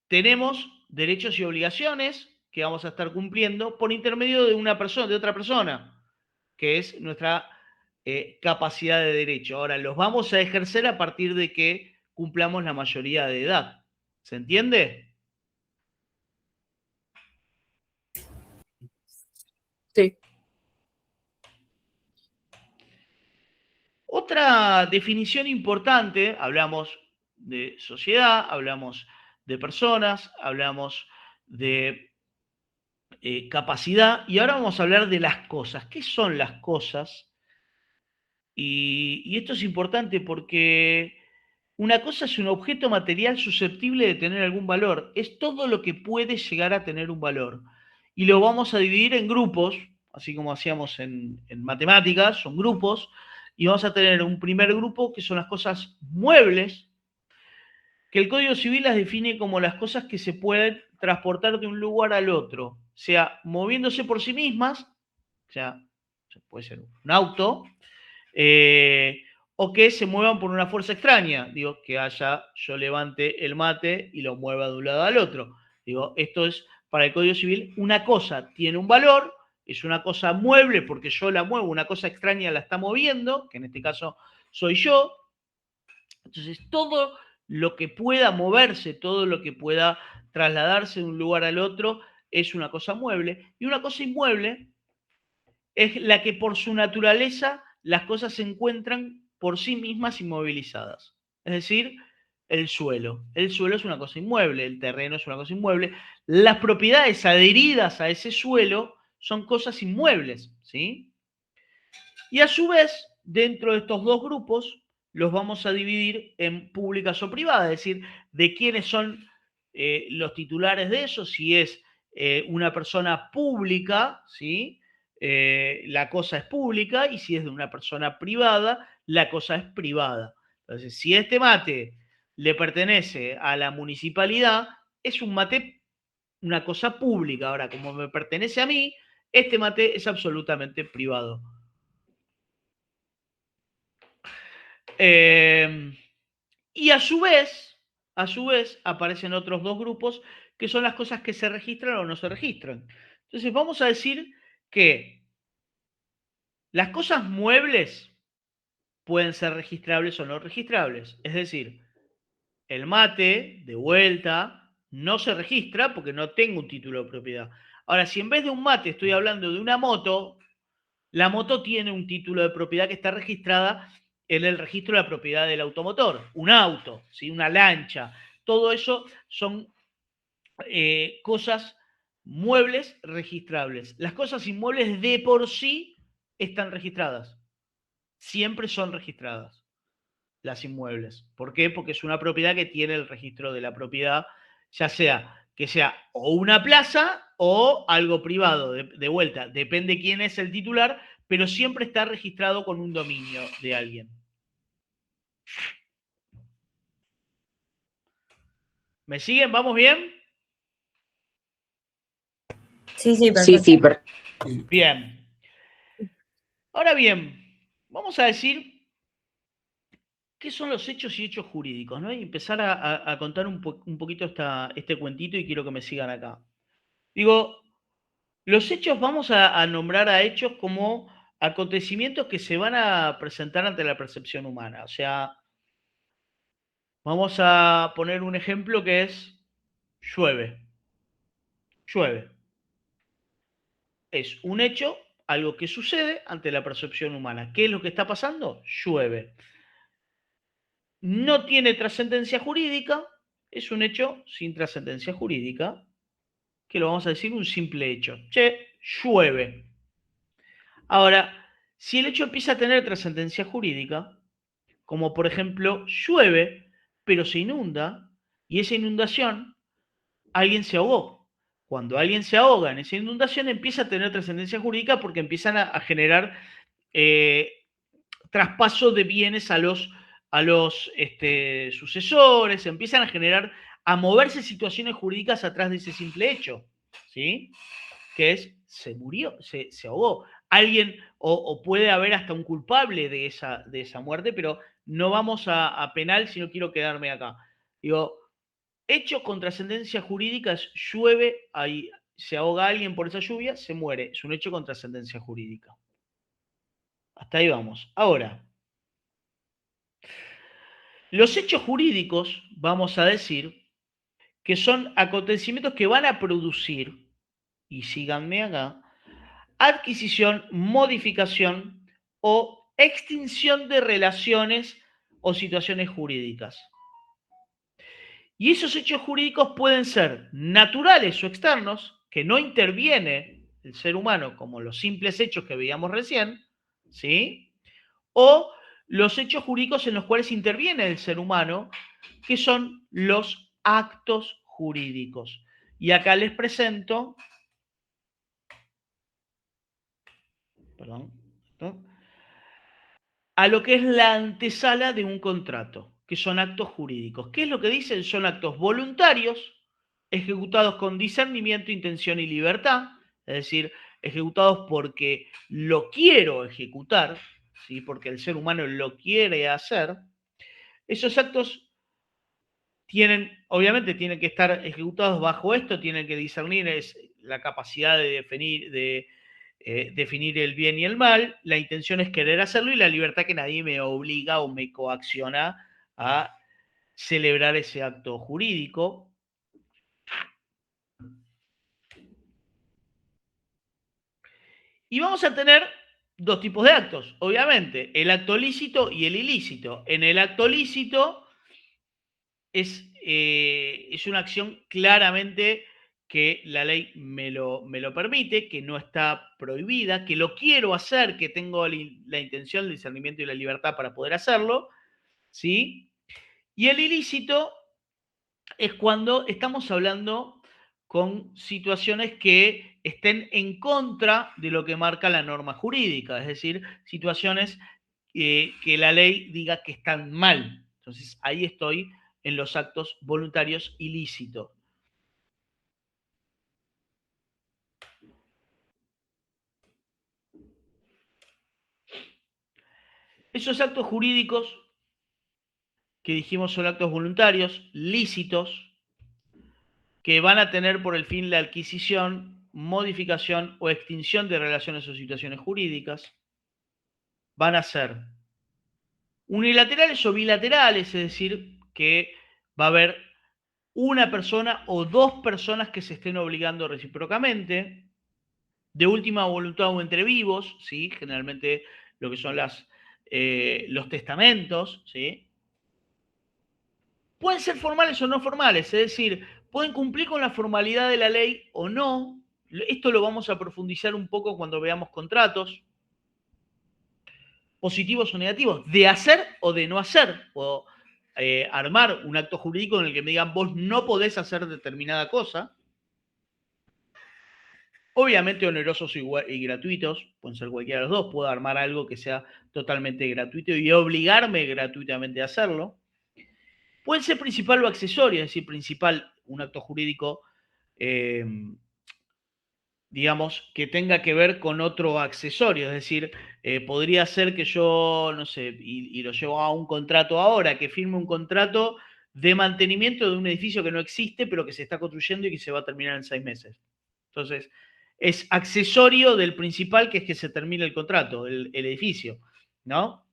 Tenemos derechos y obligaciones que vamos a estar cumpliendo por intermedio de una persona, de otra persona, que es nuestra capacidad de derecho. Ahora, los vamos a ejercer a partir de que cumplamos la mayoría de edad. ¿Se entiende? Sí. Otra definición importante, hablamos de sociedad, hablamos de personas, hablamos de capacidad, y ahora vamos a hablar de las cosas. ¿Qué son las cosas? Y esto es importante porque una cosa es un objeto material susceptible de tener algún valor. Es todo lo que puede llegar a tener un valor. Y lo vamos a dividir en grupos, así como hacíamos en matemáticas, son grupos. Y vamos a tener un primer grupo que son las cosas muebles, que el Código Civil las define como las cosas que se pueden transportar de un lugar al otro, sea moviéndose por sí mismas, o sea, puede ser un auto, o que se muevan por una fuerza extraña. Digo, que yo levante el mate y lo mueva de un lado al otro. Digo, esto es para el Código Civil, una cosa tiene un valor, es una cosa mueble porque yo la muevo, una cosa extraña la está moviendo, que en este caso soy yo. Entonces, todo lo que pueda moverse, todo lo que pueda trasladarse de un lugar al otro, es una cosa mueble. Y una cosa inmueble es la que por su naturaleza las cosas se encuentran por sí mismas inmovilizadas. Es decir, el suelo. El suelo es una cosa inmueble, el terreno es una cosa inmueble. Las propiedades adheridas a ese suelo son cosas inmuebles, ¿sí? Y a su vez, dentro de estos dos grupos, los vamos a dividir en públicas o privadas, es decir, de quiénes son los titulares de eso, si es una persona pública, ¿sí? La cosa es pública, y si es de una persona privada, la cosa es privada. Entonces, si este mate le pertenece a la municipalidad, es un mate, una cosa pública. Ahora, como me pertenece a mí, este mate es absolutamente privado. Y a su vez aparecen otros dos grupos que son las cosas que se registran o no se registran. Entonces vamos a decir que las cosas muebles pueden ser registrables o no registrables. Es decir, el mate, de vuelta, no se registra porque no tengo un título de propiedad. Ahora, si en vez de un mate estoy hablando de una moto, la moto tiene un título de propiedad que está registrada en el registro de la propiedad del automotor. Un auto, ¿sí? Una lancha, todo eso son cosas muebles registrables. Las cosas inmuebles de por sí están registradas. Siempre son registradas las inmuebles. ¿Por qué? Porque es una propiedad que tiene el registro de la propiedad, ya sea que sea o una plaza o algo privado. De vuelta, depende quién es el titular, pero siempre está registrado con un dominio de alguien. ¿Me siguen? ¿Vamos bien? Sí, perfecto. Bien. Ahora bien, vamos a decir qué son los hechos y hechos jurídicos, ¿no? Y empezar a contar un poquito este cuentito, y quiero que me sigan acá. Digo, los hechos, vamos a nombrar a hechos como acontecimientos que se van a presentar ante la percepción humana. O sea, vamos a poner un ejemplo que es llueve. Llueve. Es un hecho, algo que sucede ante la percepción humana. ¿Qué es lo que está pasando? Llueve. No tiene trascendencia jurídica, es un hecho sin trascendencia jurídica, que lo vamos a decir un simple hecho. Che, llueve. Ahora, si el hecho empieza a tener trascendencia jurídica, como por ejemplo llueve, pero se inunda, y esa inundación alguien se ahogó. Cuando alguien se ahoga en esa inundación, empieza a tener trascendencia jurídica porque empiezan a generar traspaso de bienes a los sucesores, empiezan a moverse situaciones jurídicas atrás de ese simple hecho, ¿sí? Que es, se murió, se ahogó. Alguien, o puede haber hasta un culpable de esa muerte, pero no vamos a penal si no quiero quedarme acá. Digo, hecho con trascendencia jurídica es llueve, ahí se ahoga alguien por esa lluvia, se muere. Es un hecho con trascendencia jurídica. Hasta ahí vamos. Ahora, los hechos jurídicos, vamos a decir, que son acontecimientos que van a producir, y síganme acá, adquisición, modificación o extinción de relaciones o situaciones jurídicas. Y esos hechos jurídicos pueden ser naturales o externos, que no interviene el ser humano, como los simples hechos que veíamos recién, ¿sí? O los hechos jurídicos en los cuales interviene el ser humano, que son los actos jurídicos. Y acá les presento, perdón, ¿no? A lo que es la antesala de un contrato, que son actos jurídicos. ¿Qué es lo que dicen? Son actos voluntarios, ejecutados con discernimiento, intención y libertad, es decir, ejecutados porque lo quiero ejecutar, ¿sí? Porque el ser humano lo quiere hacer. Esos actos obviamente tienen que estar ejecutados bajo esto, tienen que discernir la capacidad de definir el bien y el mal, la intención es querer hacerlo y la libertad que nadie me obliga o me coacciona a celebrar ese acto jurídico. Y vamos a tener dos tipos de actos, obviamente, el acto lícito y el ilícito. En el acto lícito es una acción claramente que la ley me lo permite, que no está prohibida, que lo quiero hacer, que tengo la intención, el discernimiento y la libertad para poder hacerlo, ¿sí? Y el ilícito es cuando estamos hablando con situaciones que estén en contra de lo que marca la norma jurídica, es decir, situaciones que la ley diga que están mal. Entonces, ahí estoy en los actos voluntarios ilícitos. Esos actos jurídicos que dijimos son actos voluntarios, lícitos, que van a tener por el fin la adquisición, modificación o extinción de relaciones o situaciones jurídicas, van a ser unilaterales o bilaterales, es decir, que va a haber una persona o dos personas que se estén obligando recíprocamente, de última voluntad o entre vivos, ¿sí? Generalmente lo que son los testamentos, ¿sí? Pueden ser formales o no formales, es decir, pueden cumplir con la formalidad de la ley o no. Esto lo vamos a profundizar un poco cuando veamos contratos, positivos o negativos, de hacer o de no hacer. Puedo armar un acto jurídico en el que me digan, vos no podés hacer determinada cosa. Obviamente onerosos y gratuitos, pueden ser cualquiera de los dos. Puedo armar algo que sea totalmente gratuito y obligarme gratuitamente a hacerlo. Pueden ser principal o accesorio, es decir, principal, un acto jurídico, digamos, que tenga que ver con otro accesorio, es decir, podría ser que yo, no sé, y lo llevo a un contrato ahora, que firme un contrato de mantenimiento de un edificio que no existe, pero que se está construyendo y que se va a terminar en 6 meses. Entonces, es accesorio del principal, que es que se termine el contrato, el edificio, ¿no?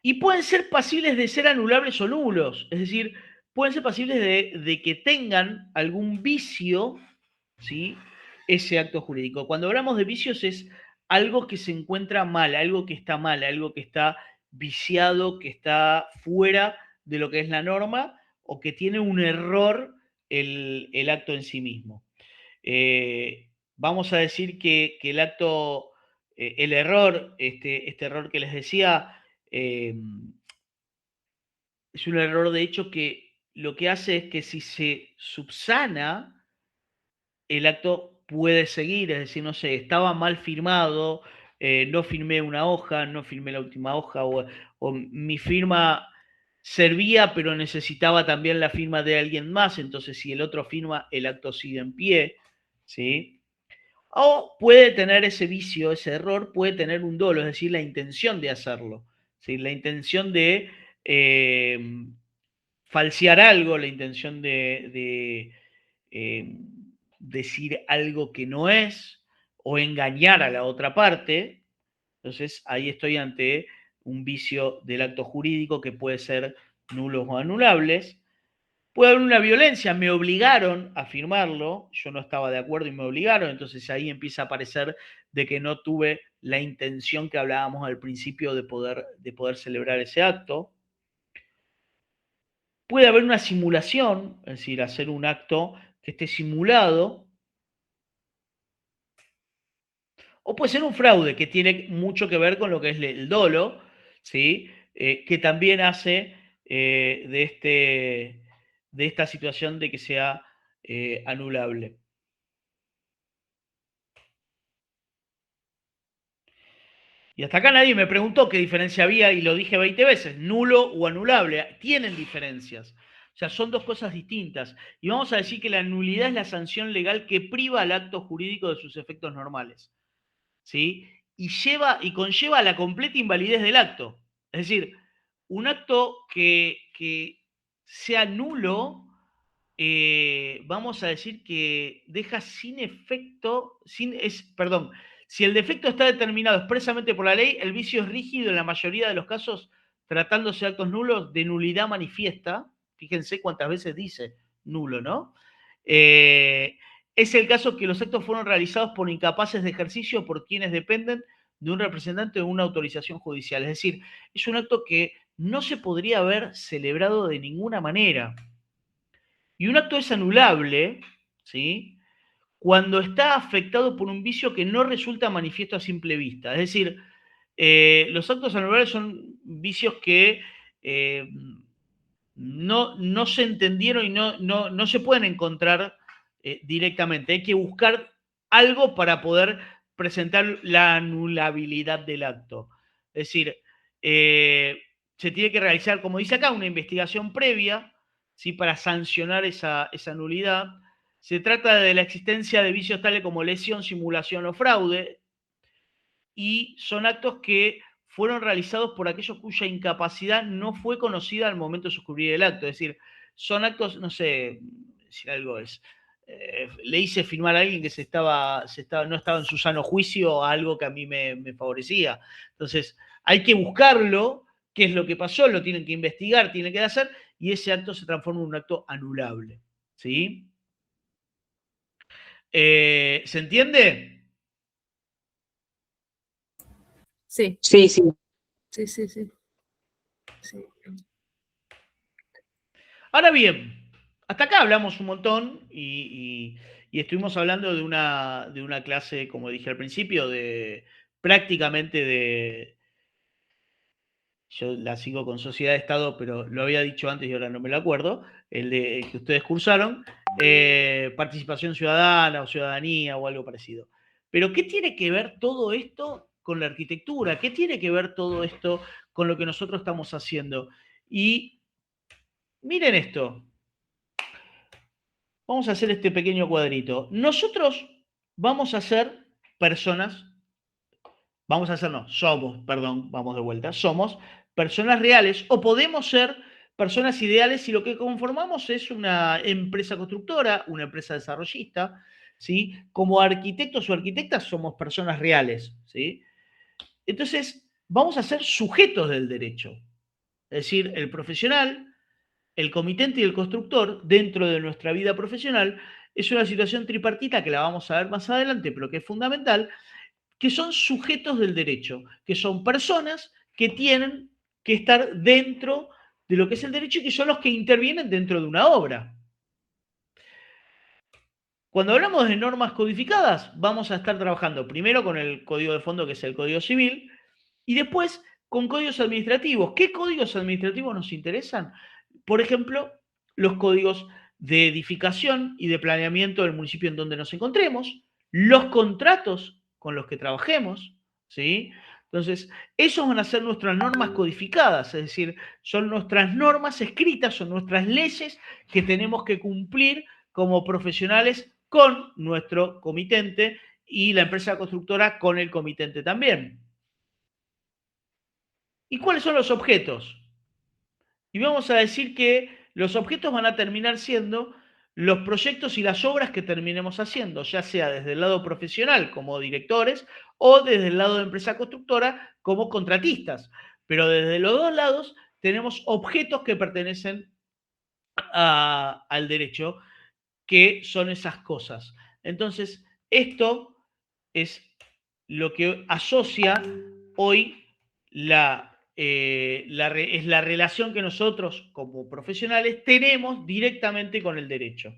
Y pueden ser pasibles de ser anulables o nulos, es decir, pueden ser pasibles de que tengan algún vicio, ¿sí? Ese acto jurídico. Cuando hablamos de vicios es algo que se encuentra mal, algo que está mal, algo que está viciado, que está fuera de lo que es la norma o que tiene un error el acto en sí mismo. Vamos a decir que el acto, el error, este error que les decía, es un error de hecho que lo que hace es que si se subsana, el acto puede seguir, es decir, no sé, estaba mal firmado, no firmé una hoja, no firmé la última hoja, o mi firma servía, pero necesitaba también la firma de alguien más, entonces si el otro firma, el acto sigue en pie, ¿sí? O puede tener ese vicio, ese error, puede tener un dolo, es decir, la intención de hacerlo, ¿sí? La intención de falsear algo, la intención de decir algo que no es, o engañar a la otra parte. Entonces ahí estoy ante un vicio del acto jurídico que puede ser nulos o anulables. Puede haber una violencia, me obligaron a firmarlo, yo no estaba de acuerdo y me obligaron, entonces ahí empieza a aparecer de que no tuve la intención que hablábamos al principio de poder celebrar ese acto. Puede haber una simulación, es decir, hacer un acto que esté simulado, o puede ser un fraude que tiene mucho que ver con lo que es el dolo, ¿sí? Que también hace de esta situación de que sea anulable. Y hasta acá nadie me preguntó qué diferencia había, y lo dije 20 veces, nulo o anulable. Tienen diferencias. O sea, son dos cosas distintas. Y vamos a decir que la nulidad es la sanción legal que priva al acto jurídico de sus efectos normales, ¿sí? Y conlleva la completa invalidez del acto. Es decir, un acto que sea nulo, vamos a decir que deja sin efecto, perdón, si el defecto está determinado expresamente por la ley, el vicio es rígido en la mayoría de los casos, tratándose de actos nulos de nulidad manifiesta. Fíjense cuántas veces dice nulo, ¿no? Es el caso que los actos fueron realizados por incapaces de ejercicio por quienes dependen de un representante o una autorización judicial. Es decir, es un acto que no se podría haber celebrado de ninguna manera. Y un acto es anulable, ¿sí?, cuando está afectado por un vicio que no resulta manifiesto a simple vista. Es decir, los actos anulables son vicios que no se entendieron y no se pueden encontrar directamente. Hay que buscar algo para poder presentar la anulabilidad del acto. Es decir, se tiene que realizar, como dice acá, una investigación previa, ¿sí?, para sancionar esa nulidad. Se trata de la existencia de vicios tales como lesión, simulación o fraude, y son actos que fueron realizados por aquellos cuya incapacidad no fue conocida al momento de suscribir el acto. Es decir, son actos, no sé si algo es, le hice firmar a alguien que no estaba en su sano juicio a algo que a mí me favorecía. Entonces, hay que buscarlo, qué es lo que pasó, lo tienen que investigar, tienen que hacer, y ese acto se transforma en un acto anulable, ¿sí? ¿Se entiende? Sí, Sí, sí. sí, sí, sí. Sí. Ahora bien, hasta acá hablamos un montón y estuvimos hablando de una clase, como dije al principio, prácticamente yo la sigo con Sociedad de Estado, pero lo había dicho antes y ahora no me lo acuerdo, el que ustedes cursaron, participación ciudadana o ciudadanía o algo parecido. Pero ¿qué tiene que ver todo esto con la arquitectura? ¿Qué tiene que ver todo esto con lo que nosotros estamos haciendo? Y miren esto. Vamos a hacer este pequeño cuadrito. Nosotros vamos a ser personas, vamos de vuelta, somos personas reales o podemos ser personas ideales si lo que conformamos es una empresa constructora, una empresa desarrollista, ¿sí? Como arquitectos o arquitectas somos personas reales, ¿sí? Entonces, vamos a ser sujetos del derecho. Es decir, el profesional, el comitente y el constructor, dentro de nuestra vida profesional, es una situación tripartita que la vamos a ver más adelante, pero que es fundamental, que son sujetos del derecho, que son personas que tienen que estar dentro de lo que es el derecho y que son los que intervienen dentro de una obra. Cuando hablamos de normas codificadas, vamos a estar trabajando primero con el código de fondo, que es el Código Civil, y después con códigos administrativos. ¿Qué códigos administrativos nos interesan? Por ejemplo, los códigos de edificación y de planeamiento del municipio en donde nos encontremos, los contratos con los que trabajemos, ¿sí? Entonces, esos van a ser nuestras normas codificadas, es decir, son nuestras normas escritas, son nuestras leyes que tenemos que cumplir como profesionales con nuestro comitente y la empresa constructora con el comitente también. ¿Y cuáles son los objetos? Y vamos a decir que los objetos van a terminar siendo los proyectos y las obras que terminemos haciendo, ya sea desde el lado profesional como directores o desde el lado de empresa constructora como contratistas. Pero desde los dos lados tenemos objetos que pertenecen al derecho, que son esas cosas. Entonces, esto es lo que asocia hoy es la relación que nosotros como profesionales tenemos directamente con el derecho.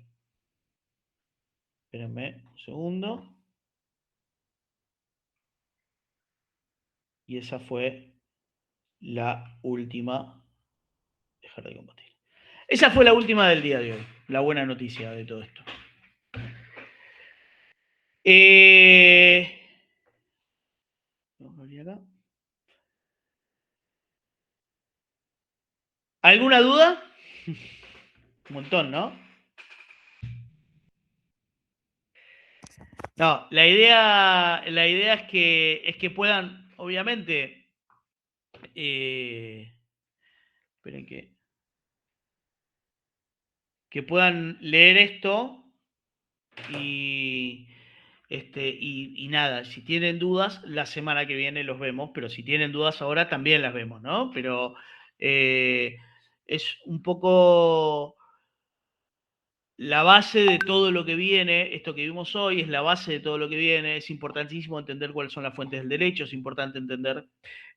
Espérenme un segundo. Y esa fue la última. Dejar de compartir. Esa fue la última del día de hoy. La buena noticia de todo esto. Vamos a abrir acá. ¿Alguna duda? Un montón, ¿no? No, la idea es que puedan, obviamente, esperen que puedan leer esto y nada, si tienen dudas, la semana que viene los vemos, pero si tienen dudas ahora también las vemos, ¿no? Pero es un poco la base de todo lo que viene. Esto que vimos hoy es la base de todo lo que viene. Es importantísimo entender cuáles son las fuentes del derecho, es importante entender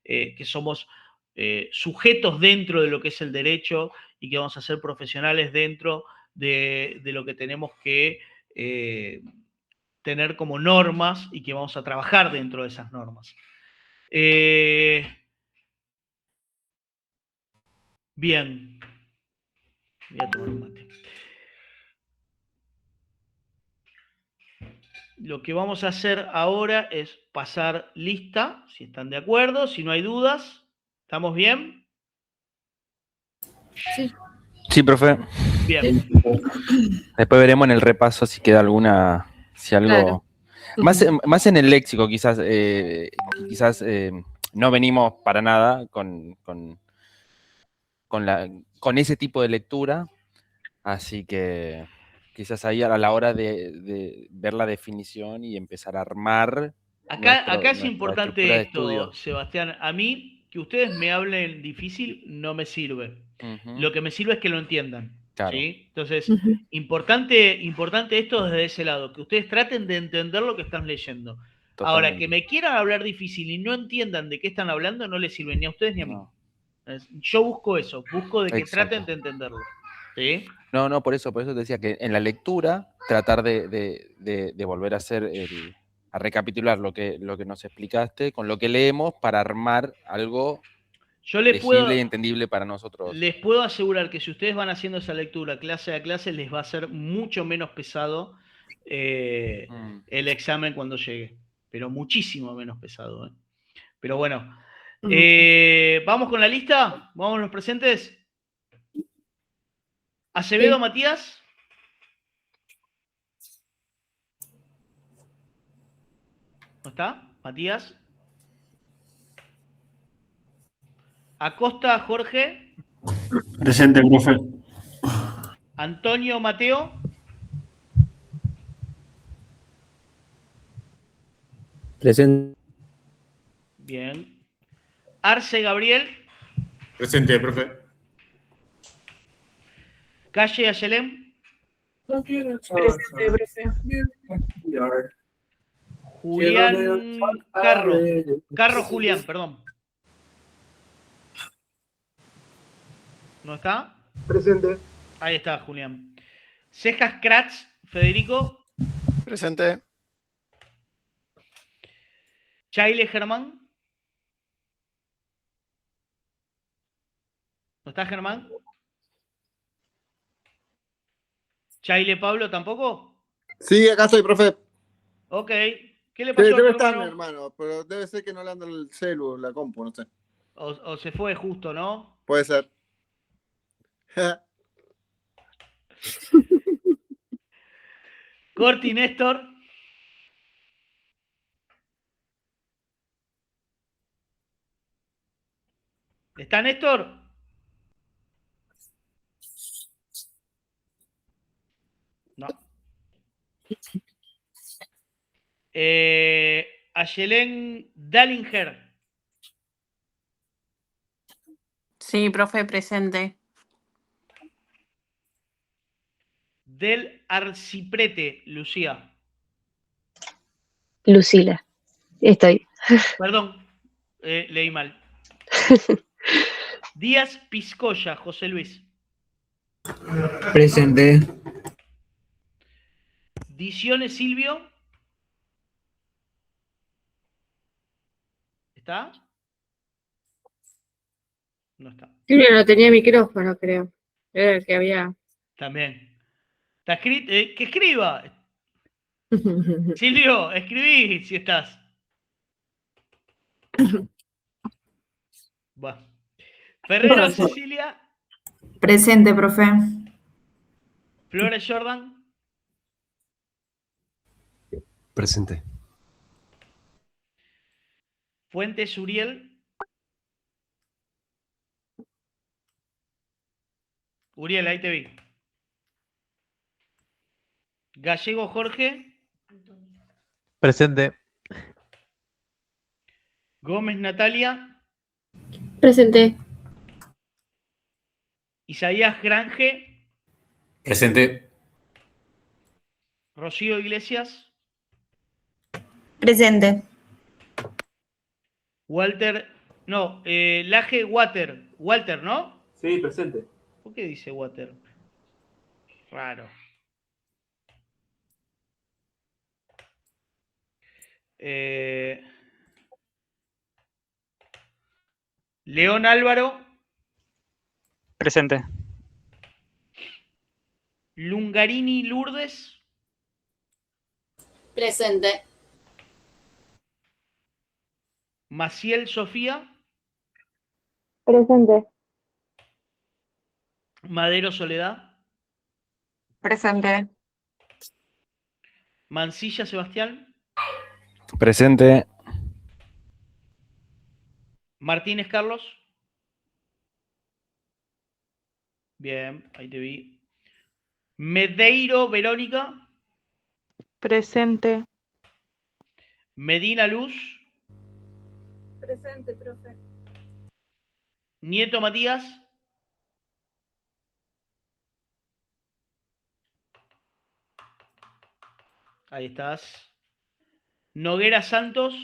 que somos sujetos dentro de lo que es el derecho y que vamos a ser profesionales dentro de lo que tenemos que tener como normas y que vamos a trabajar dentro de esas normas. Bien. Voy a tomar un mate. Lo que vamos a hacer ahora es pasar lista, si están de acuerdo, si no hay dudas. ¿Estamos bien? Sí. Sí, profe. Bien. Después veremos en el repaso si queda alguna, si algo... Claro. Más en el léxico, quizás no venimos para nada con ese tipo de lectura, así que quizás ahí a la hora de ver la definición y empezar a armar Acá es nuestra importante estructura de esto, estudio. Sebastián. A mí, que ustedes me hablen difícil no me sirve. Ujú. Lo que me sirve es que lo entiendan. Claro. ¿Sí? Entonces, Ujú. importante esto desde ese lado, que ustedes traten de entender lo que están leyendo. Ahora, Totalmente. que me quieran hablar difícil y no entiendan de qué están hablando, no les sirve ni a ustedes ni a mí. No. Yo busco eso, busco de que Exacto. traten de entenderlo. ¿Sí? No, por eso te decía que en la lectura tratar de volver a hacer a recapitular lo que nos explicaste con lo que leemos para armar algo Yo les legible y entendible para nosotros. puedo asegurar que si ustedes van haciendo esa lectura clase a clase, les va a ser mucho menos pesado el examen cuando llegue. Pero muchísimo menos pesado. Pero bueno. ¿Vamos con la lista? ¿Vamos los presentes? Acevedo, Sí. Matías. ¿No está? Matías. Acosta, Jorge. Presente, profe. Antonio, Mateo. Presente. Bien. Arce, Gabriel. Presente, profe. Calle, Ayelem. Presente, profe. Julián Carro. Carro Julián, perdón. ¿No está? Presente. Ahí está, Julián. Cejas Kratz, Federico. Presente. Chaile, Germán. ¿No está, Germán? ¿Chaile Pablo tampoco? Sí, acá estoy, profe. Ok. ¿Qué le Sí, pasó a tu debe estar, mi hermano? hermano, pero debe ser que no le anda el celu, la compu, no sé. O se fue justo, ¿no? Puede ser. Corti, Néstor. ¿Está Néstor? No. Ayelen Dallinger. Sí, profe, presente. Del Arciprete, Lucía. Lucila. Estoy. Perdón, leí mal. Díaz Piscoya, José Luis. Presente. Dicione Silvio. ¿Está? No está. Silvio no tenía micrófono, creo. Era el que había. También. Está escrito. Que escriba. Silvio, escribí si estás. Va. Ferrero Cecilia. Presente, profe. Flores Jordan. Presente. Fuentes Uriel. Uriel, ahí te vi. Gallego Jorge. Presente. Gómez Natalia. Presente. Isaías Grange. Presente. Rocío Iglesias. Presente. Walter. No, Laje Water. Walter, ¿no? Sí, presente. ¿Por qué dice Water? Raro. León Álvaro. Presente. Lungarini Lourdes. Presente. Maciel Sofía. Presente. Madero Soledad. Presente. Mancilla Sebastián. Presente. Martínez Carlos. Bien, ahí te vi. Medeiro Verónica. Presente. Medina Luz. Presente, profe. Nieto Matías. Ahí estás. Noguera Santos.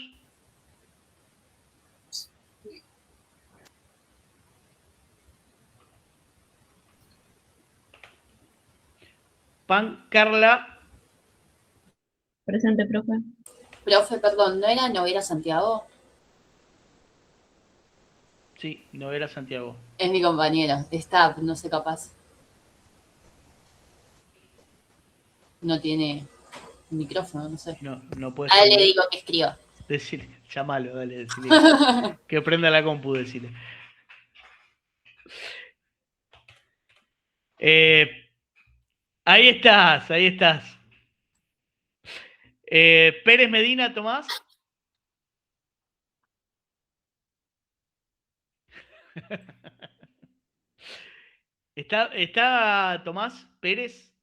Pan Carla. Presente, profe. Profe, perdón, ¿no era Santiago? Sí, Noguera Santiago. Es mi compañero. Está, no sé, capaz. No tiene micrófono, no sé. No puede A él le salir. digo que escriba. Decile, llámalo, dale, decile. Que prenda la compu, decile. Ahí estás, ahí estás. Pérez Medina, Tomás. ¿Está Tomás Pérez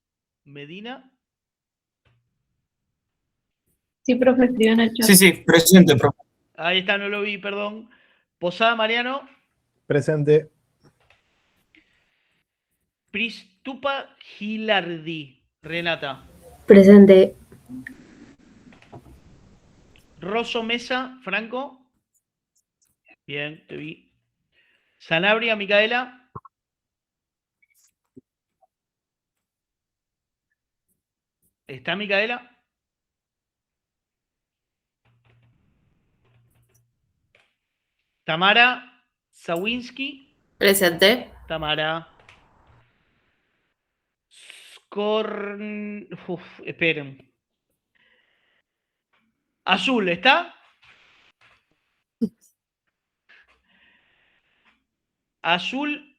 Medina? Sí, profe, escribió en el chat. Sí, presente, profe. Ahí está, no lo vi, perdón. Posada Mariano. Presente. Pristupa Gilardi. Renata. Presente. Rosso Mesa, Franco. Bien, te vi. Sanabria, Micaela. ¿Está Micaela? Tamara Sawinski. Presente. Tamara. Esperen. Azul, ¿está? Azul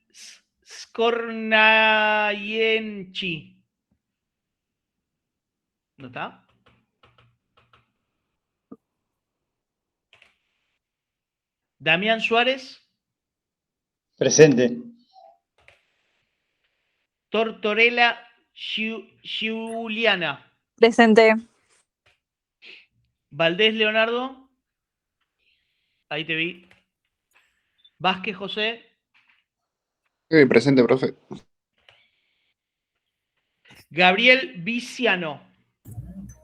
Skornayenchi. ¿No está? Damián Suárez. Presente. Tortorella Giuliana. Presente. Valdés Leonardo. Ahí te vi. Vázquez José. Sí, presente, profe. Gabriel Viciano.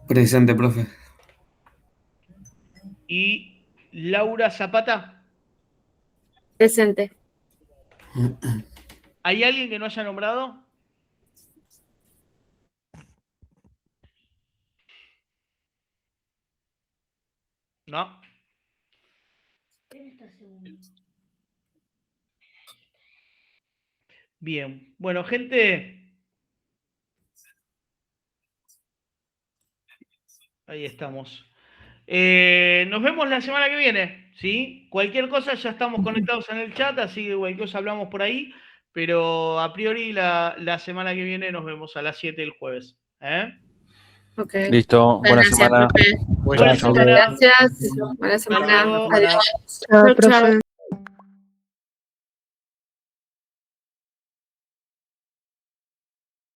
Presente, profe. Y Laura Zapata. Presente. ¿Hay alguien que no haya nombrado? No. Bien. Bueno, gente. Ahí estamos. Nos vemos la semana que viene, ¿sí? Cualquier cosa, ya estamos conectados en el chat, así que cualquier cosa hablamos por ahí, pero a priori la semana que viene nos vemos a las 7 el jueves. Ok. Listo, buena Gracias, semana. profe. Buena Muchas semana. gracias. Buena Hasta semana. luego. Adiós. Chao, Chau, chau. profe.